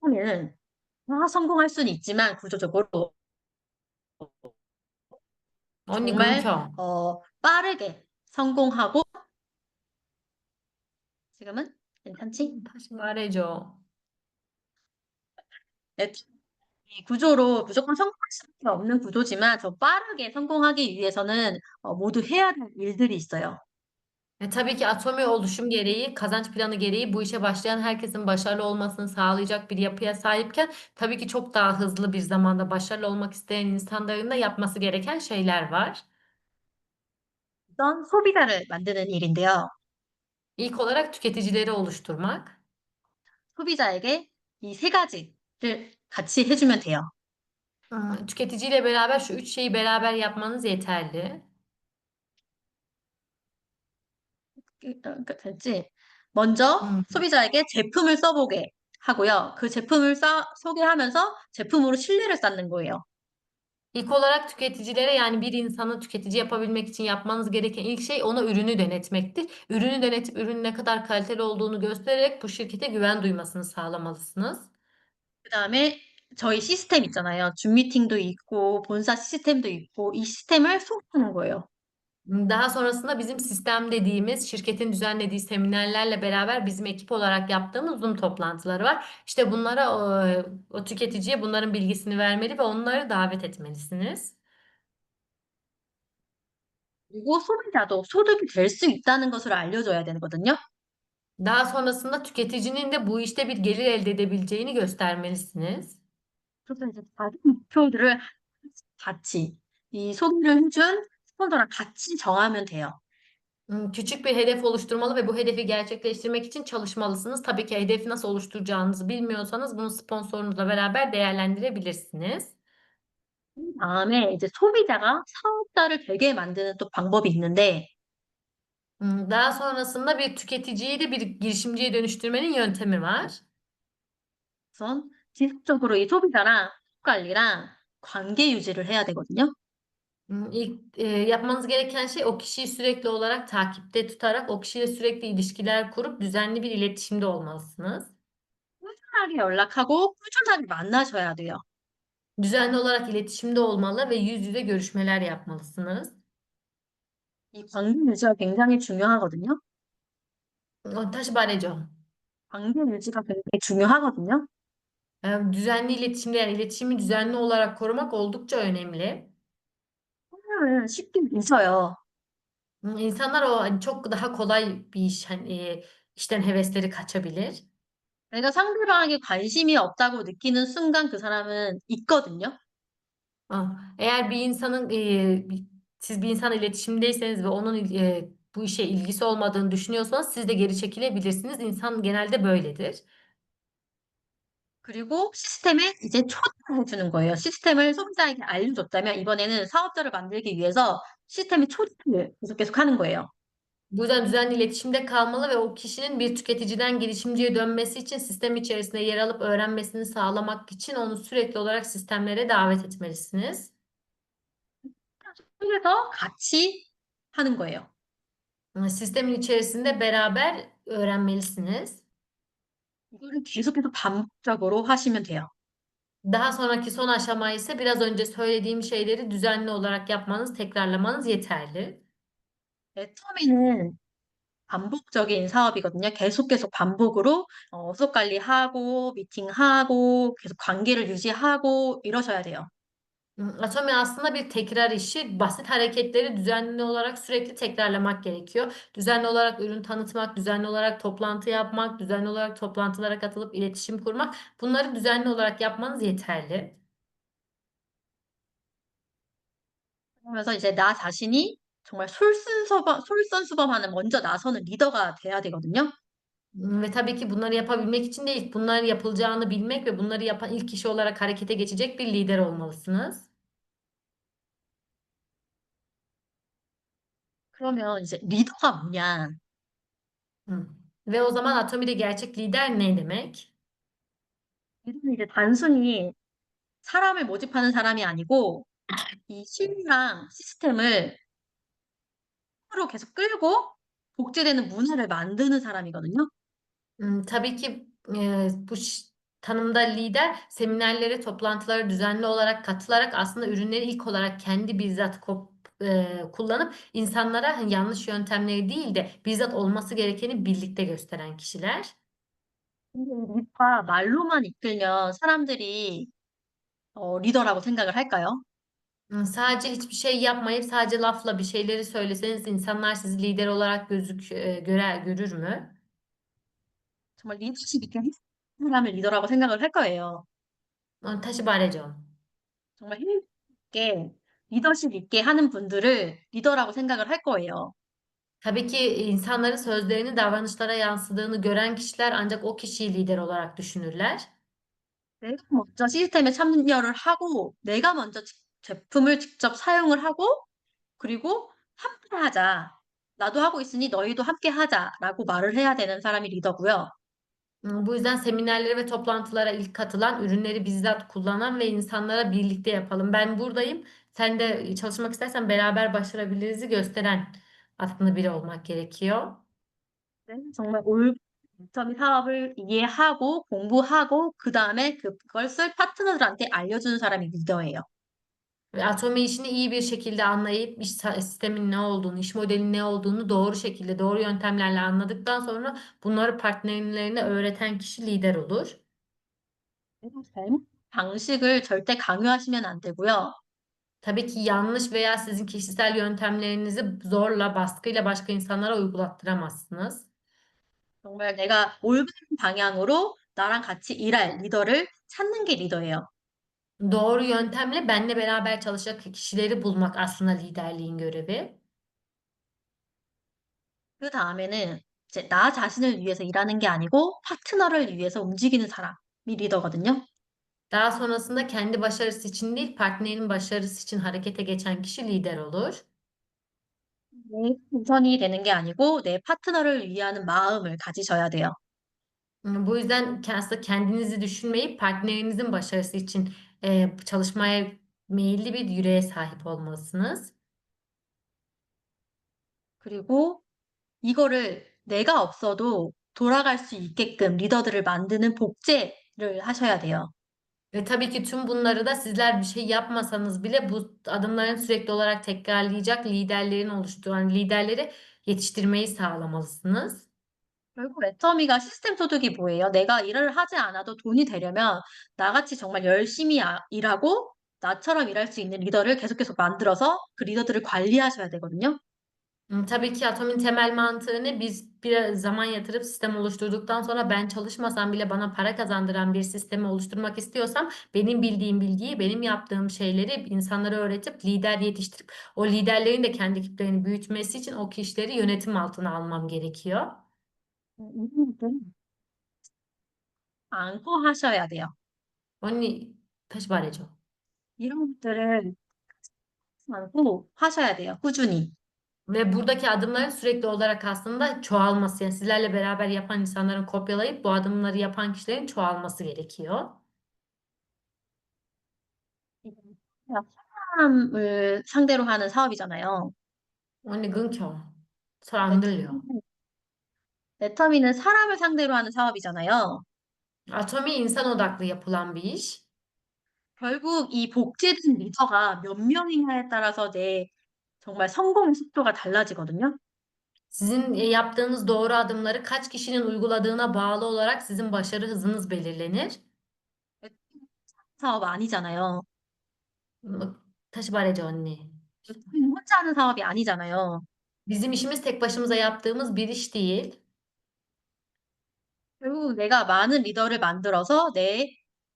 처음에는 성공할 수는 있지만 구조적으로 언니 정말 끊겨. 빠르게 성공하고 지금은 괜찮지? 다시 말해줘. 네, 이 구조로 무조건 성공할 수밖에 없는 구조지만 더 빠르게 성공하기 위해서는 모두 해야 될 일들이 있어요. Tabii ki atomi oluşum gereği, kazanç planı gereği bu işe başlayan herkesin başarılı olmasını sağlayacak bir yapıya sahipken tabii ki çok daha hızlı bir zamanda başarılı olmak isteyen insanların da yapması gereken şeyler var. 우선 소비자를 만드는 일인데요. İlk olarak tüketicileri oluşturmak. 소비자에게 이 세 가지를 같이 해주면 돼요. Tüketiciyle beraber şu 3 şeyi beraber yapmanız yeterli. 됐지? 먼저 Hımm. 소비자에게 제품을 써보게 하고요. 그 제품을 소개하면서 제품으로 신뢰를 쌓는 거예요. İlk olarak tüketicilere, yani bir insanı tüketici yapabilmek için yapmanız gereken ilk şey ona ürünü denetmektir. Ürünü denetip ürünün ne kadar kaliteli olduğunu göstererek bu şirkete güven duymasını sağlamalısınız. 그다음에 저희 시스템 있잖아요. 줌 미팅도 있고 본사 시스템도 있고 이 시스템을 소개하는 거예요. Daha sonrasında bizim sistem dediğimiz, şirketin düzenlediği seminerlerle beraber bizim ekip olarak yaptığımız Zoom toplantıları var. İşte bunlara o tüketiciye bunların bilgisini vermeli ve onları davet etmelisiniz. 그리고 소비자도 소득이 될 수 있다는 것을 알려줘야 되거든요. Daha sonrasında tüketicinin de bu işte bir gelir elde edebileceğini göstermelisiniz. 그래서 이제 작은 목표들을 같이 이 소개를 해준 스폰서랑 같이 정하면 돼요. Küçük bir hedef oluşturmalı ve bu hedefi gerçekleştirmek için çalışmalısınız. Tabii ki hedefi nasıl oluşturacağınızı bilmiyorsanız bunu sponsorunuzla beraber değerlendirebilirsiniz. 다음에 이제 소비자가 사업자를 되게 만드는 또 방법이 있는데 Daha sonrasında bir tüketiciyi de bir girişimciye dönüştürmenin yöntemi var. 우선 지속적으로 이 소비자랑 관리랑 관계 유지를 해야 되거든요. İlk, yapmanız gereken şey o kişiyi sürekli olarak takipte tutarak o kişiyle sürekli ilişkiler kurup düzenli bir iletişimde olmalısınız. 꾸준하게 연락하고 꾸준하게 만나셔야 돼요. Düzenli olarak iletişimde olmalı ve yüz yüze görüşmeler yapmalısınız. 이 관계 유지가 굉장히 중요하거든요. 다시 말해줘. 관계 유지가 굉장히 중요하거든요. Düzenli iletişimde, yani iletişimi düzenli olarak korumak oldukça önemli. 왜냐면 쉽게 잊어요. İnsanlar o, hani, çok daha kolay bir iş, hani, işten hevesleri kaçabilir. 내가 상대방에게 관심이 없다고 느끼는 순간 그 사람은 잊거든요. Eğer bir insanın, siz bir insanla iletişimdeyseniz ve onun bu işe ilgisi olmadığını düşünüyorsanız siz de geri çekilebilirsiniz. İnsan genelde böyledir. 그리고 시스템에 이제 초대를 해 주는 거예요. 시스템을 소비자에게 알려줬다면 이번에는 사업자를 만들기 위해서 시스템에 초대를 계속 하는 거예요. Bu yüzden düzenli iletişimde kalmalı ve o kişinin bir tüketiciden girişimciye dönmesi için sistem içerisinde yer alıp öğrenmesini sağlamak için onu sürekli olarak sistemlere davet etmelisiniz. 그래서 같이 하는 거예요. Sistemin içerisinde beraber öğrenmelisiniz. 이거를 계속해서 반복적으로 하시면 돼요. Daha sonraki son aşama ise biraz önce söylediğim şeyleri düzenli olarak yapmanız, tekrarlamanız yeterli. 처음에는 반복적인 사업이거든요. 계속 반복으로 수업 관리하고 미팅하고 계속 관계를 유지하고 이러셔야 돼요. Atomi aslında bir tekrar işi. Basit hareketleri düzenli olarak sürekli tekrarlamak gerekiyor. Düzenli olarak ürün tanıtmak, düzenli olarak toplantı yapmak, düzenli olarak toplantılara katılıp iletişim kurmak. Bunları düzenli olarak yapmanız yeterli. 그러면서 이제 나 자신이 정말 솔선수범하는 먼저 나서는 리더가 돼야 되거든요. Ve tabii ki bunları yapabilmek için de ilk bunların yapılacağını bilmek ve bunları yapan ilk kişi olarak harekete geçecek bir lider olmalısınız. 그러면 이제 리더가 뭐냐? Hı. Ve o zaman Atomi'de gerçek lider ne demek? 리더는 이제 단순히 사람을 모집하는 사람이 아니고 이 실무랑 시스템을 서로 계속 끌고 복제되는 문화를 만드는 사람이거든요. Tabii ki, bu tanımda lider seminerlere, toplantılara düzenli olarak katılarak aslında ürünleri ilk olarak kendi bizzat kullanıp insanlara, hani, yanlış yöntemleri değil de bizzat olması gerekeni birlikte gösteren kişiler. 근데 리더가 말로만 i끌면 사람들이 리더라고 생각을 할까요? Sadece hiçbir şey yapmayıp sadece lafla bir şeyleri söyleseniz insanlar sizi lider olarak görür mü? 정말 리더십 있게 사람을 리더라고 생각을 할 거예요. Taşı 말해줘. 정말 힘 있게 리더십 있게 하는 분들을 리더라고 생각을 할 거예요. Tabii ki insanların sözlerini davranışlara yansıdığını gören kişiler ancak o kişiyi lider olarak düşünürler. 내가 먼저 시스템에 참여를 하고 내가 먼저 제품을 직접 사용을 하고 그리고 "함께 하자. 나도 하고 있으니 너희도 함께 하자."라고 말을 해야 되는 사람이 리더고요. Bu yüzden seminerlere ve toplantılara ilk katılan, ürünleri bizzat kullanan ve insanlara birlikte yapalım. Ben buradayım. Sen de çalışmak istersen beraber başarabiliriz'i gösteren aslında biri olmak gerekiyor. 네. 정말 올바른 사업을 이해하고 공부하고 그다음에 그걸 쓸 파트너들한테 알려주는 사람이 리더예요. Ve Atomi işini iyi bir şekilde anlayıp sistemin ne olduğunu, iş modelinin ne olduğunu doğru şekilde, doğru yöntemlerle anladıktan sonra bunları partnerlerine öğreten kişi lider olur. 잘못 방식을 절대 강요하시면 안 되고요. Tabii ki yanlış veya sizin kişisel yöntemlerinizi zorla, baskıyla başka insanlara uygulattıramazsınız. 정말 내가 올바른 방향으로 나랑 같이 일할 리더를 찾는 게 리더예요. Doğru yöntemle benle beraber çalışacak kişileri bulmak aslında liderliğin görevi. 그다음에는 이제 나 자신을 위해서 일하는 게 아니고 파트너를 위해서 움직이는 사람이 리더거든요. Daha sonrasında kendi başarısı için değil, partnerinin başarısı için harekete geçen kişi lider olur. 내 우선이 되는 게 아니고 내 파트너를 위하는 마음을 가지셔야 돼요. Bu yüzden aslında kendinizi düşünmeyip partnerinizin başarısı için çalışmaya meyilli bir yüreğe sahip olmalısınız. 그리고 이거를 내가 없어도 돌아갈 수 있게끔 리더들을 만드는 복제를 하셔야 돼요. Ve tabii ki tüm bunları da sizler bir şey yapmasanız bile bu adımların sürekli olarak tekrarlayacak liderleri yetiştirmeyi sağlamalısınız. 결국 애터미가 시스템 소득이 뭐예요? 내가 일을 하지 않아도 돈이 되려면 나같이 정말 열심히 일하고 나처럼 일할 수 있는 리더를 계속 만들어서 그 리더들을 관리하셔야 되거든요. Tabii ki atomin temel mantığı ne? Biz bir zaman yatırıp sistem oluşturduktan sonra ben çalışmasam bile bana para kazandıran bir sistemi oluşturmak istiyorsam benim bildiğim bilgiyi, benim yaptığım şeyleri insanlara öğretip lider yetiştirip o liderlerin de kendi ekiplerini büyütmesi için o kişileri yönetim altına almam gerekiyor. 이런 것들은 안고 하셔야 돼요. Onu 다시 말해줘. 이런 것들을 안고 하셔야 돼요. 꾸준히. Ve buradaki adımların sürekli olarak aslında çoğalması, yani sizlerle beraber yapan insanların kopyalayıp bu adımları yapan kişilerin çoğalması gerekiyor. 이게 사람을 상대로 하는 사업이잖아요. Onu 끊겨. 잘 안 들려. 애터미는 애터미는 사람을 상대로 하는 사업이잖아요. Atomi insan odaklı yapılan bir iş. 결국 이 복제된 리더가 몇 명이냐에 따라서 내 정말 성공 속도가 달라지거든요. Sizin yaptığınız doğru adımları kaç kişinin uyguladığına bağlı olarak sizin başarı hızınız belirlenir. 사업 아니잖아요. 다시 말해줘 언니. 애터미는 혼자 하는 사업이 아니잖아요. Bizim işimiz tek başımıza yaptığımız bir iş değil. 결국 내가 많은 리더를 만들어서 내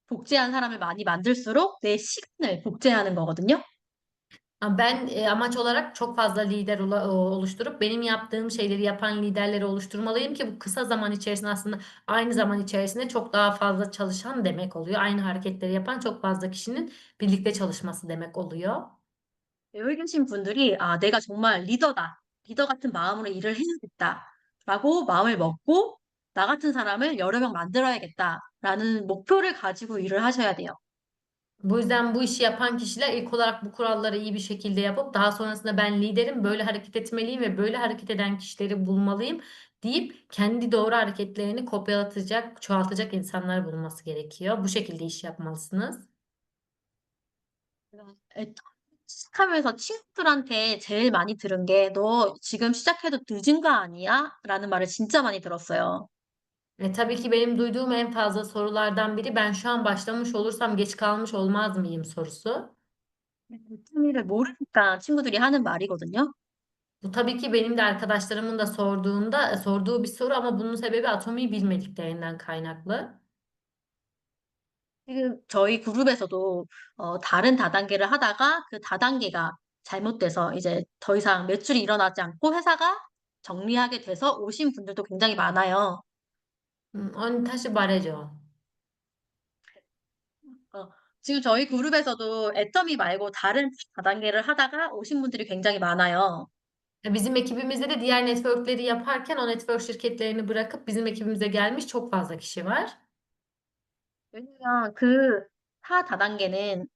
복제한 사람을 많이 만들수록 내 시간을 복제하는 거거든요. Ben amaç olarak çok fazla lider oluşturup benim yaptığım şeyleri yapan liderleri oluşturmalıyım ki bu kısa zaman içerisinde aslında aynı zaman içerisinde çok daha fazla çalışan demek oluyor. Aynı hareketleri yapan çok fazla kişinin birlikte çalışması demek oluyor. 여기 계신 분들이 '아 내가 정말 리더다. 리더 같은 마음으로 일을 해야겠다.'라고 마음을 먹고 '나 같은 사람을 여러 명 만들어야겠다.'라는 목표를 가지고 일을 하셔야 돼요. Bu yüzden bu işi yapan kişiler ilk olarak bu kuralları iyi bir şekilde yapıp daha sonrasında ben liderim, böyle hareket etmeliyim ve böyle hareket eden kişileri bulmalıyım deyip kendi doğru hareketlerini kopyalatacak, çoğaltacak insanlar bulması gerekiyor. Bu şekilde iş yapmalısınız. 제가 시작하면서 친구들한테 제일 많이 들은 게 "너 지금 시작해도 늦은 거 아니야?"라는 말을 진짜 많이 들었어요. Tabii ki benim duyduğum en fazla sorulardan biri ben şu an başlamış olursam geç kalmış olmaz mıyım sorusu. 애터미를 모르니까 친구들이 하는 말이거든요. Bu tabii ki benim de arkadaşlarımın da sorduğu bir soru ama bunun sebebi atomiyi bilmediklerinden kaynaklı. 지금 저희 그룹에서도 다른 다단계를 하다가 그 다단계가 잘못돼서 이제 더 이상 매출이 일어나지 않고 회사가 정리하게 돼서 오신 분들도 굉장히 많아요. Onu 다시 말해줘. 어, 지금 저희 그룹에서도 애터미 말고 다른 다단계를 하다가 오신 분들이 굉장히 많아요. Bizim ekibimizde de diğer networkleri yaparken o network şirketlerini bırakıp bizim ekibimize gelmiş çok fazla kişi var. 왜냐면 그 타 다단계는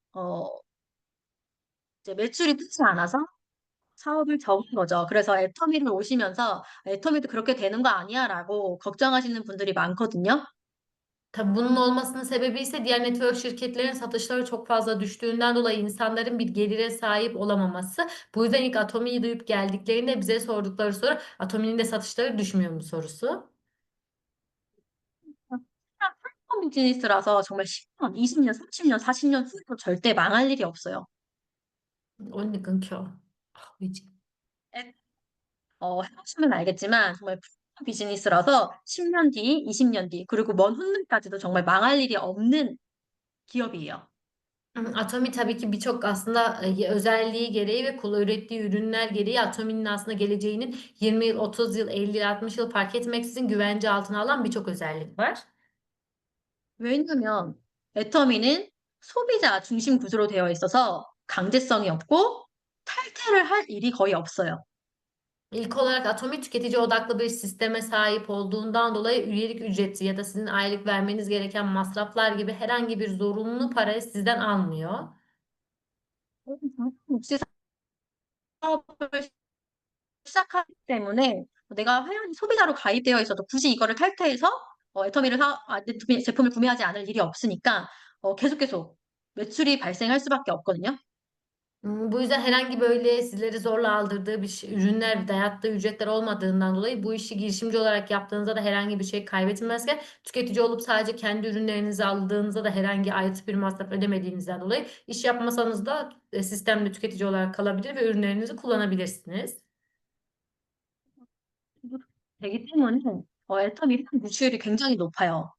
이제 매출이 뜨지 않아서 사업을 접은 거죠. 그래서 애터미를 오시면서 애터미도 그렇게 되는 거 아니야라고 걱정하시는 분들이 많거든요. Tabii bunun olmasının sebebi ise diğer network şirketlerin satışları çok fazla düştüğünden dolayı insanların bir gelire sahip olamaması. Bu yüzden ilk Atomi'yi duyup geldiklerinde bize sordukları soru Atomi'nin de satışları düşmüyor mu sorusu. 플랫폼 비즈니스라서 정말 10년, 20년, 30년, 40년 후에도 절대 망할 일이 없어요. 언니 끊겨. 이제. 애- 해보시면 알겠지만 정말 플랫폼 비즈니스라서 10년 뒤, 20년 뒤, 그리고 먼 훗날까지도 정말 망할 일이 없는 기업이에요. Atomi tabii ki birçok aslında özelliği gereği ve ürettiği ürünler gereği Atomi'nin aslında geleceğinin 20 yıl, 30 yıl, 50 yıl, 60 yıl fark etmeksizin güvence altına alan birçok özellik var. 왜냐면 애터미는 소비자 중심 구조로 되어 있어서 강제성이 없고 탈퇴를 할 일이 거의 없어요. İlk olarak Atomi tüketici odaklı bir sisteme sahip olduğundan dolayı üyelik ücreti ya da sizin aylık vermeniz gereken masraflar gibi herhangi bir zorunlu parayı sizden almıyor. 혹시 사업을 시작하기 때문에 내가 회원이 소비자로 가입되어 있어도 굳이 이거를 탈퇴해서 애터미 제품을 구매하지 않을 일이 없으니까 계속 매출이 발생할 수밖에 없거든요. Bu yüzden herhangi böyle sizleri zorla aldırdığı ürünler, dayattığı ücretler olmadığından dolayı bu işi girişimci olarak yaptığınızda da herhangi bir şey kaybetmezken tüketici olup sadece kendi ürünlerinizi aldığınızda da herhangi ayrıt bir masraf ödemediğinizden dolayı iş yapmasanız da sistemde tüketici olarak kalabilir ve ürünlerinizi kullanabilirsiniz. 되기 때문에 애터미 회원 유치율이 굉장히 높아요.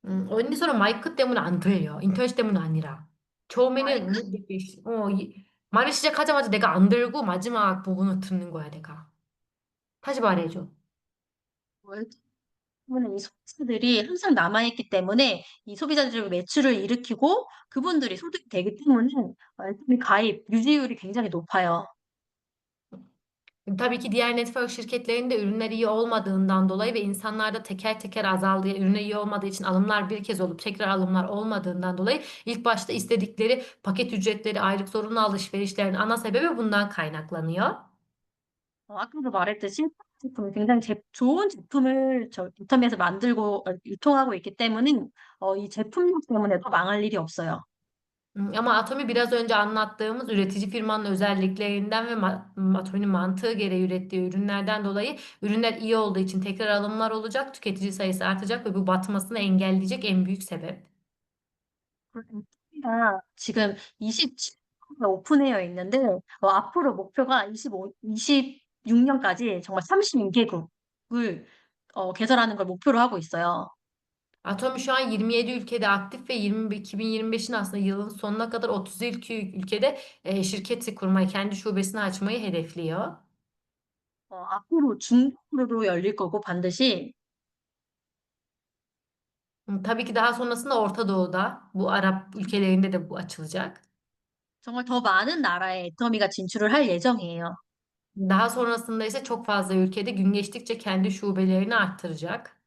언니 소리 마이크 때문에 안 들려. 인터넷 때문은 아니라. 처음에는 말을 시작하자마자 내가 안 들고 마지막 부분을 듣는 거야, 내가. 다시 말해줘. 때문에 이 소비자들이 항상 남아있기 때문에 이 소비자들 매출을 일으키고 그분들이 소득이 되기 때문에 애터미 가입 유지율이 굉장히 높아요. Tabii ki diğer network şirketlerinde ürünler iyi olmadığından dolayı ve insanlarda teker teker azaldığı, ürünler iyi olmadığı için alımlar bir kez olup tekrar alımlar olmadığından dolayı ilk başta istedikleri paket ücretleri, aylık zorunlu alışverişlerin ana sebebi bundan kaynaklanıyor. 아까도 말했듯이 제품 굉장히 좋은 제품을 저 인터넷에서 만들고 유통하고 있기 때문에 이 제품력 때문에도 망할 일이 없어요. Ama Atomi biraz önce anlattığımız üretici firmanın özelliklerinden ve Atomi'nin mantığı gereği ürettiği ürünlerden dolayı ürünler iyi olduğu için tekrar alımlar olacak, tüketici sayısı artacak ve bu batmasını engelleyecek en büyük sebep. 저희가 지금 27가 오픈되어 있는데 앞으로 목표가 26년까지 정말 32개국을 개설하는 걸 목표로 하고 있어요. Atomi şu an 27 ülkede aktif ve 2025'in aslında yılın sonuna kadar 32 ülkede şirketi kurmayı, kendi şubesini açmayı hedefliyor. 앞으로 중국으로도 열릴 거고 반드시 Tabii ki daha sonrasında Orta Doğu'da, bu Arap ülkelerinde de bu açılacak. 정말 더 많은 나라에 애터미가 진출을 할 예정이에요. Daha sonrasında ise çok fazla ülkede gün geçtikçe kendi şubelerini arttıracak.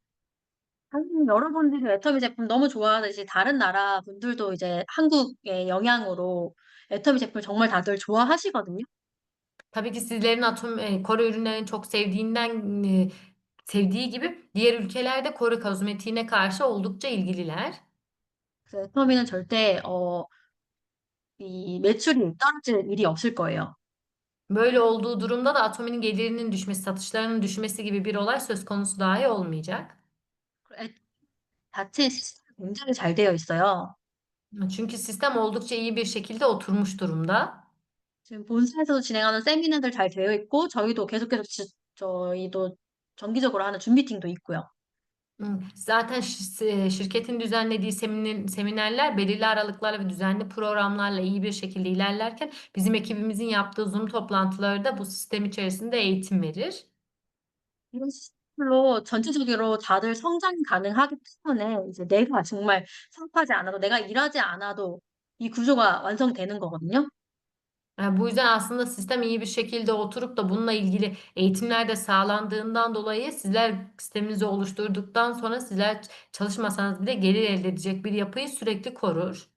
한국 여러분들이 애터미 제품 너무 좋아하듯이 다른 나라 분들도 이제 한국의 영향으로 애터미 제품 정말 다들 좋아하시거든요. Tabii ki sizlerin Kore ürünlerini çok sevdiği gibi diğer ülkelerde Kore kozmetiğine karşı oldukça ilgililer. 그래서 애터미는 절대 이 매출이 떨어질 일이 없을 거예요. Böyle olduğu durumda da Atomi'nin gelirinin düşmesi, satışlarının düşmesi gibi bir olay söz konusu dahi olmayacak. 자체 시스템이 굉장히 잘 되어 있어요. Çünkü sistem oldukça iyi bir şekilde oturmuş durumda. 지금 본사에서 진행하는 세미나들 잘 되어 있고, 저희도 정기적으로 하는 줌 미팅도 있고요. Zaten şirketin düzenlediği seminerler belirli aralıklarla ve düzenli programlarla iyi bir şekilde ilerlerken bizim ekibimizin yaptığı Zoom toplantıları da bu sistem içerisinde eğitim verir. 이런 시스템으로 전체적으로 다들 성장이 가능하기 때문에 이제 내가 정말 사업하지 않아도, 내가 일하지 않아도 이 구조가 완성되는 거거든요. Bu yüzden aslında sistem iyi bir şekilde oturup da bununla ilgili eğitimler de sağlandığından dolayı sizler sisteminizi oluşturduktan sonra sizler çalışmasanız bile gelir elde edecek bir yapıyı sürekli korur.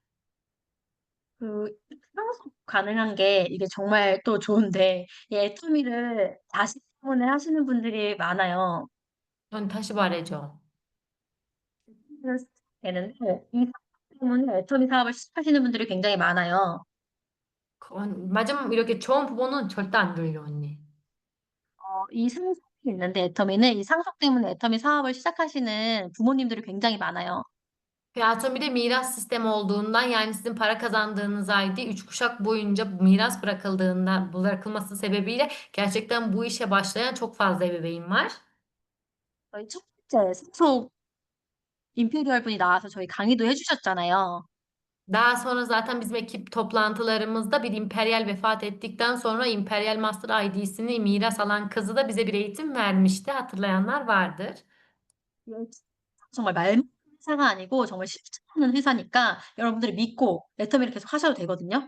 그 상속 가능한 게 이게 정말 또 좋은데, 이 애터미를 자식 때문에 하시는 분들이 많아요. 전 다시 말해줘. 되는데 이 사업 때문에 애터미 사업을 시작하시는 분들이 굉장히 많아요. 맞으면 이렇게 좋은 부모는 절대 안 들려, 언니. 이 상속이 있는데 애터미는 이 상속 때문에 애터미 사업을 시작하시는 부모님들이 굉장히 많아요. Atom bir de miras sistemi olduğundan yani sizin para kazandığınız ay değil, 3 kuşak boyunca miras bırakılması sebebiyle gerçekten bu işe başlayan çok fazla ebeveyn var. 저희 첫 번째 상속 임페리얼 분이 나와서 저희 강의도 해 주셨잖아요. Daha sonra zaten bizim ekip toplantılarımızda bir imperyal vefat ettikten sonra imperyal master ID'sini miras alan kızı da bize bir eğitim vermişti. Hatırlayanlar vardır. 이게 정말 말 회사가 아니고 정말 실천하는 회사니까 여러분들이 믿고 애터미를 계속 하셔도 되거든요.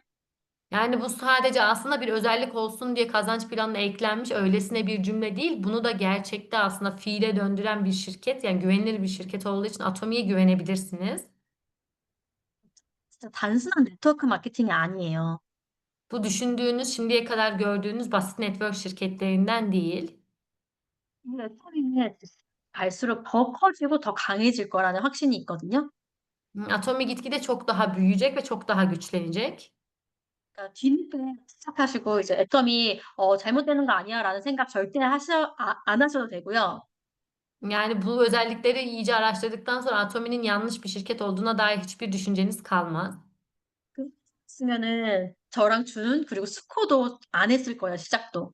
Yani bu sadece aslında bir özellik olsun diye kazanç planına eklenmiş öylesine bir cümle değil. Bunu da gerçekte aslında fiile döndüren bir şirket yani güvenilir bir şirket olduğu için Atomi'ye güvenebilirsiniz. 진짜 단순한 네트워크 마케팅이 아니에요. Bu düşündüğünüz şimdiye kadar gördüğünüz basit network şirketlerinden değil. 이 애터미는 갈수록 더 커지고 더 강해질 거라는 확신이 있거든요. Atomi gitgide çok daha büyüyecek ve çok daha güçlenecek. 그러니까 뒤늦게 시작하시고 이제 애터미 '잘못되는 거 아니야.'라는 생각 절대 안 하셔도 되고요. Yani bu özellikleri iyice araştırdıktan sonra Atomi'nin yanlış bir şirket olduğuna dair hiçbir düşünceniz kalmaz. 그랬으면은 저랑 준 그리고 스코도 안 했을 거예요, 시작도.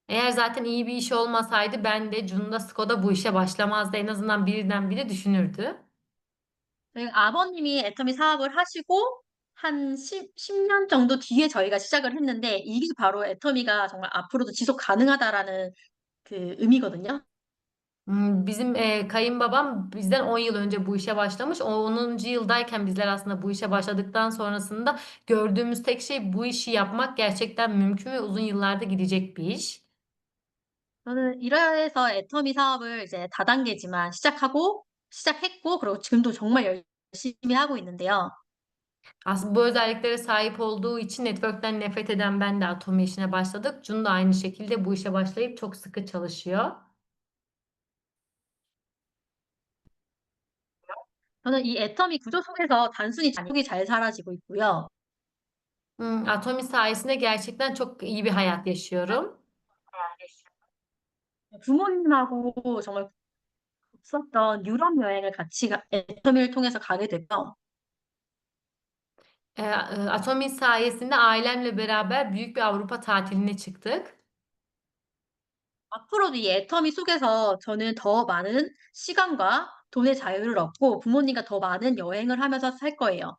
Eğer zaten iyi bir iş olmasaydı ben de Cunda Skoda bu işe başlamazdı. En azından birinden biri düşünürdü. 저희 아버님이 애터미 사업을 하시고 한 10년 정도 뒤에 저희가 시작을 했는데, 이게 바로 애터미가 정말 '앞으로도 지속 가능하다.'라는 그 의미거든요. Bizim kayınbabam bizden 10 yıl önce bu işe başlamış. O 10. yıldayken bizler aslında bu işe başladıktan sonrasında gördüğümüz tek şey bu işi yapmak gerçekten mümkün ve uzun yıllarda gidecek bir iş. 저는 이래서 애터미 사업을 이제 다단계지만 시작했고, 그리고 지금도 정말 열심히 하고 있는데요. Aslında bu özelliklere sahip olduğu için network'ten nefret eden ben de Atomi işine başladık. Cun da aynı şekilde bu işe başlayıp çok sıkı çalışıyor. 저는 이 애터미 구조 속에서 단순히 잔혹이 잘 사라지고 있고요. Atomi sayesinde gerçekten çok iyi bir hayat yaşıyorum. 부모님하고 정말 없었던 유럽 여행을 같이 애터미를 통해서 가게 되면 Atomi sayesinde ailemle beraber büyük bir Avrupa tatiline çıktık. 앞으로도 이 애터미 속에서 저는 더 많은 시간과 돈의 자유를 얻고 부모님과 더 많은 여행을 하면서 살 거예요.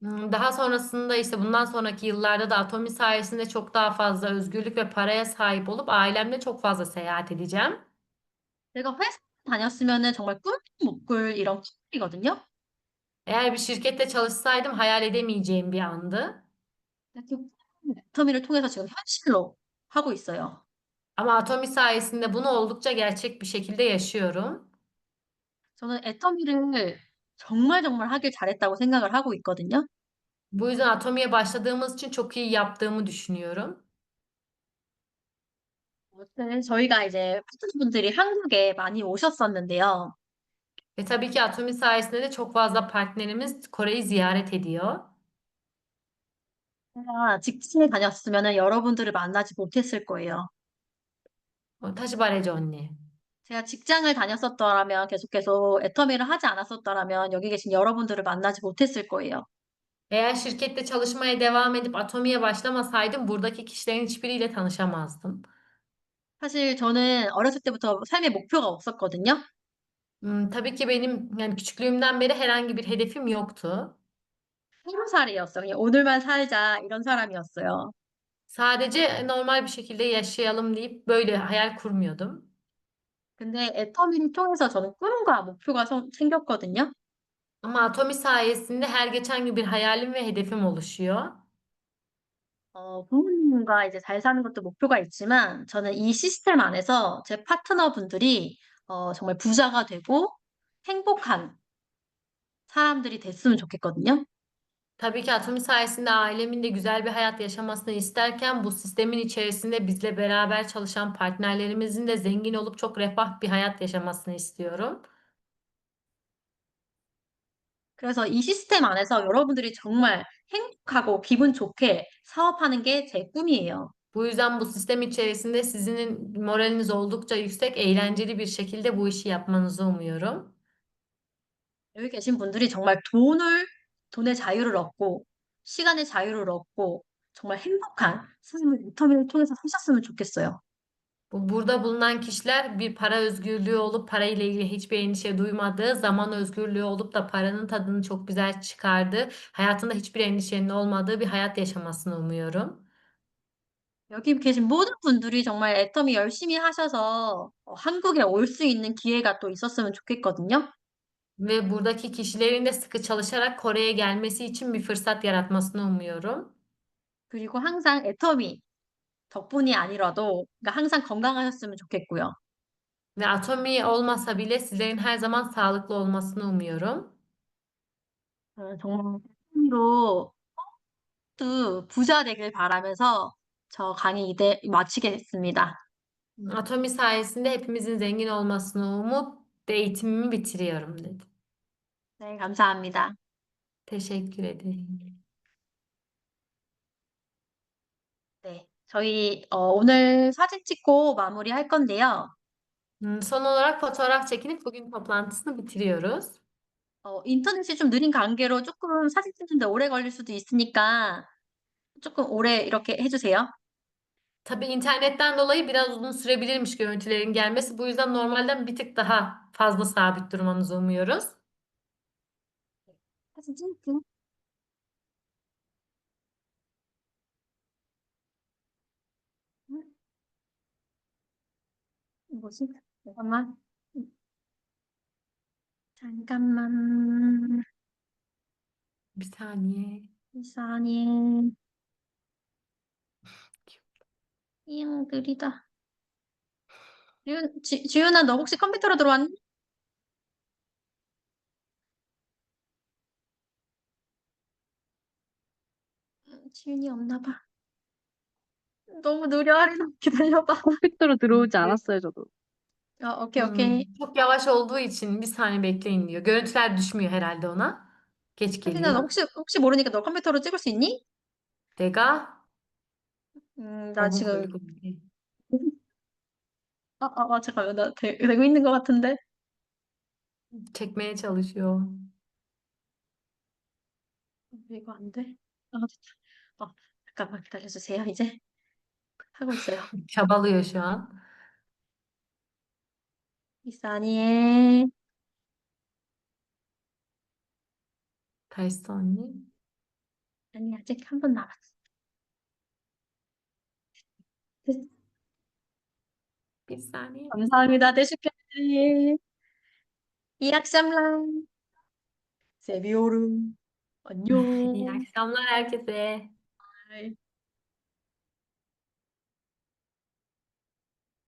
Daha sonrasında işte bundan sonraki yıllarda da Atomi sayesinde çok daha fazla özgürlük ve paraya sahip olup ailemle çok fazla seyahat edeceğim. 제가 회사 다녔으면은 정말 꿈도 못 꿀 이런 꿈이거든요. Eğer bir şirkette çalışsaydım hayal edemeyeceğim bir andı. 근데 그 꿈을 애터미를 통해서 지금 현실로 하고 있어요. Ama Atomi sayesinde bunu oldukça gerçek bir şekilde yaşıyorum. 저는 애터미를 정말 하길 잘했다고 생각을 하고 있거든요. Bu yüzden Atomi'ye başladığımız için çok iyi yaptığımı düşünüyorum. 네, 저희가 이제 파트너분들이 한국에 많이 오셨었는데요. Ve tabii ki Atomi sayesinde de çok fazla partnerimiz Kore'yi ziyaret ediyor. 제가 직장에 다녔으면은 여러분들을 만나지 못했을 거예요. 다시 말해줘, 언니. 제가 직장을 다녔었더라면 계속해서 애터미를 하지 않았었더라면 여기 계신 여러분들을 만나지 못했을 거예요. Eğer şirkette çalışmaya devam edip Atomi'ye başlamasaydım buradaki kişilerin hiçbiriyle tanışamazdım. 사실 저는 어렸을 때부터 삶의 목표가 없었거든요. Tabii ki benim yani küçüklüğümden beri herhangi bir hedefim yoktu. 하루살이였어요. 그냥 오늘만 살자 이런 사람이었어요. Sadece normal bir şekilde yaşayalım deyip böyle hayal kurmuyordum. 근데 애터미를 통해서 저는 꿈과 목표가 생겼거든요. Ama Atomi sayesinde her geçen gün bir hayalim ve hedefim oluşuyor. 부모님과 이제 잘 사는 것도 목표가 있지만 저는 이 시스템 안에서 제 파트너분들이 정말 부자가 되고 행복한 사람들이 됐으면 좋겠거든요. Tabii ki Atomi sayesinde ailemin de güzel bir hayat yaşamasını isterken bu sistemin içerisinde bizle beraber çalışan partnerlerimizin de zengin olup çok refah bir hayat yaşamasını istiyorum. 그래서 이 시스템 안에서 여러분들이 정말 행복하고 기분 좋게 사업하는 게 제 꿈이에요. Bu yüzden bu sistem içerisinde sizin moraliniz oldukça yüksek, eğlenceli bir şekilde bu işi yapmanızı umuyorum. 여기 계신 분들이 정말 돈의 자유를 얻고, 시간의 자유를 얻고, 정말 행복한 삶을 인터뷰를 통해서 사셨으면 좋겠어요. Burada bulunan kişiler bir para özgürlüğü olup parayla ilgili hiçbir endişe duymadığı, zaman özgürlüğü olup da paranın tadını çok güzel çıkardığı, hayatında hiçbir endişenin olmadığı bir hayat yaşamasını umuyorum. 여기 계신 모든 분들이 정말 애터미 열심히 하셔서 한국에 올 수 있는 기회가 또 있었으면 좋겠거든요. Ve buradaki kişilerin de sıkı çalışarak Kore'ye gelmesi için bir fırsat yaratmasını umuyorum. 그리고 항상 애터미 덕분이 아니라도, 그러니까 항상 건강하셨으면 좋겠고요. Ve Atomi olmasa bile sizlerin her zaman sağlıklı olmasını umuyorum. 정말 애터미로 또 부자 되길 바라면서 저 강의 마치겠습니다. Atomi sayesinde hepimizin zengin olmasını umup eğitimimi bitiriyorum dedi. 네, 감사합니다. Teşekkür ederim. 네, 저희 오늘 사진 찍고 마무리할 건데요. Son olarak fotoğraf çekinip bugün toplantısını bitiriyoruz. 인터넷이 좀 느린 관계로 조금 사진 찍는데 오래 걸릴 수도 있으니까 조금 오래 이렇게 해주세요. Tabii internetten dolayı biraz uzun sürebilirmiş görüntülerin gelmesi. Bu yüzden normalden bir tık daha fazla sabit durmanızı umuyoruz. 사진 찍을게요. 음, 뭐지? 잠깐만. 잠깐만. Bir saniye. 이 아니, 느리다. 지윤아, 너 혹시 컴퓨터로 들어왔니? 지윤이 없나 봐. 너무 느려, 하리나. 기다려봐. 컴퓨터로 들어오지 Evet. 않았어요, 저도. 오케이, 오케이. Çok yavaş olduğu için bir saniye bekleyin diyor. Görüntüler düşmüyor herhalde ona. Geç 하진아, 너 geliyor. 혹시 모르니까 너 컴퓨터로 찍을 수 있니? 내가 나 어부 지금, 걸고 있네. 잠깐만. 나 되고 있는 것 같은데. Çekmeye çalışıyor. 이거 안 돼? 됐다. 잠깐만 기다려주세요. 이제 하고 있어요. Çabalıyor şu an. 이 아니에, Ters anne. 아니, 아직 한 번 남았어. Bir saniye. 감사합니다. 대식회님. 이악샴랑. 세비오름. İyi 안녕. akşamlar herkese. 바이.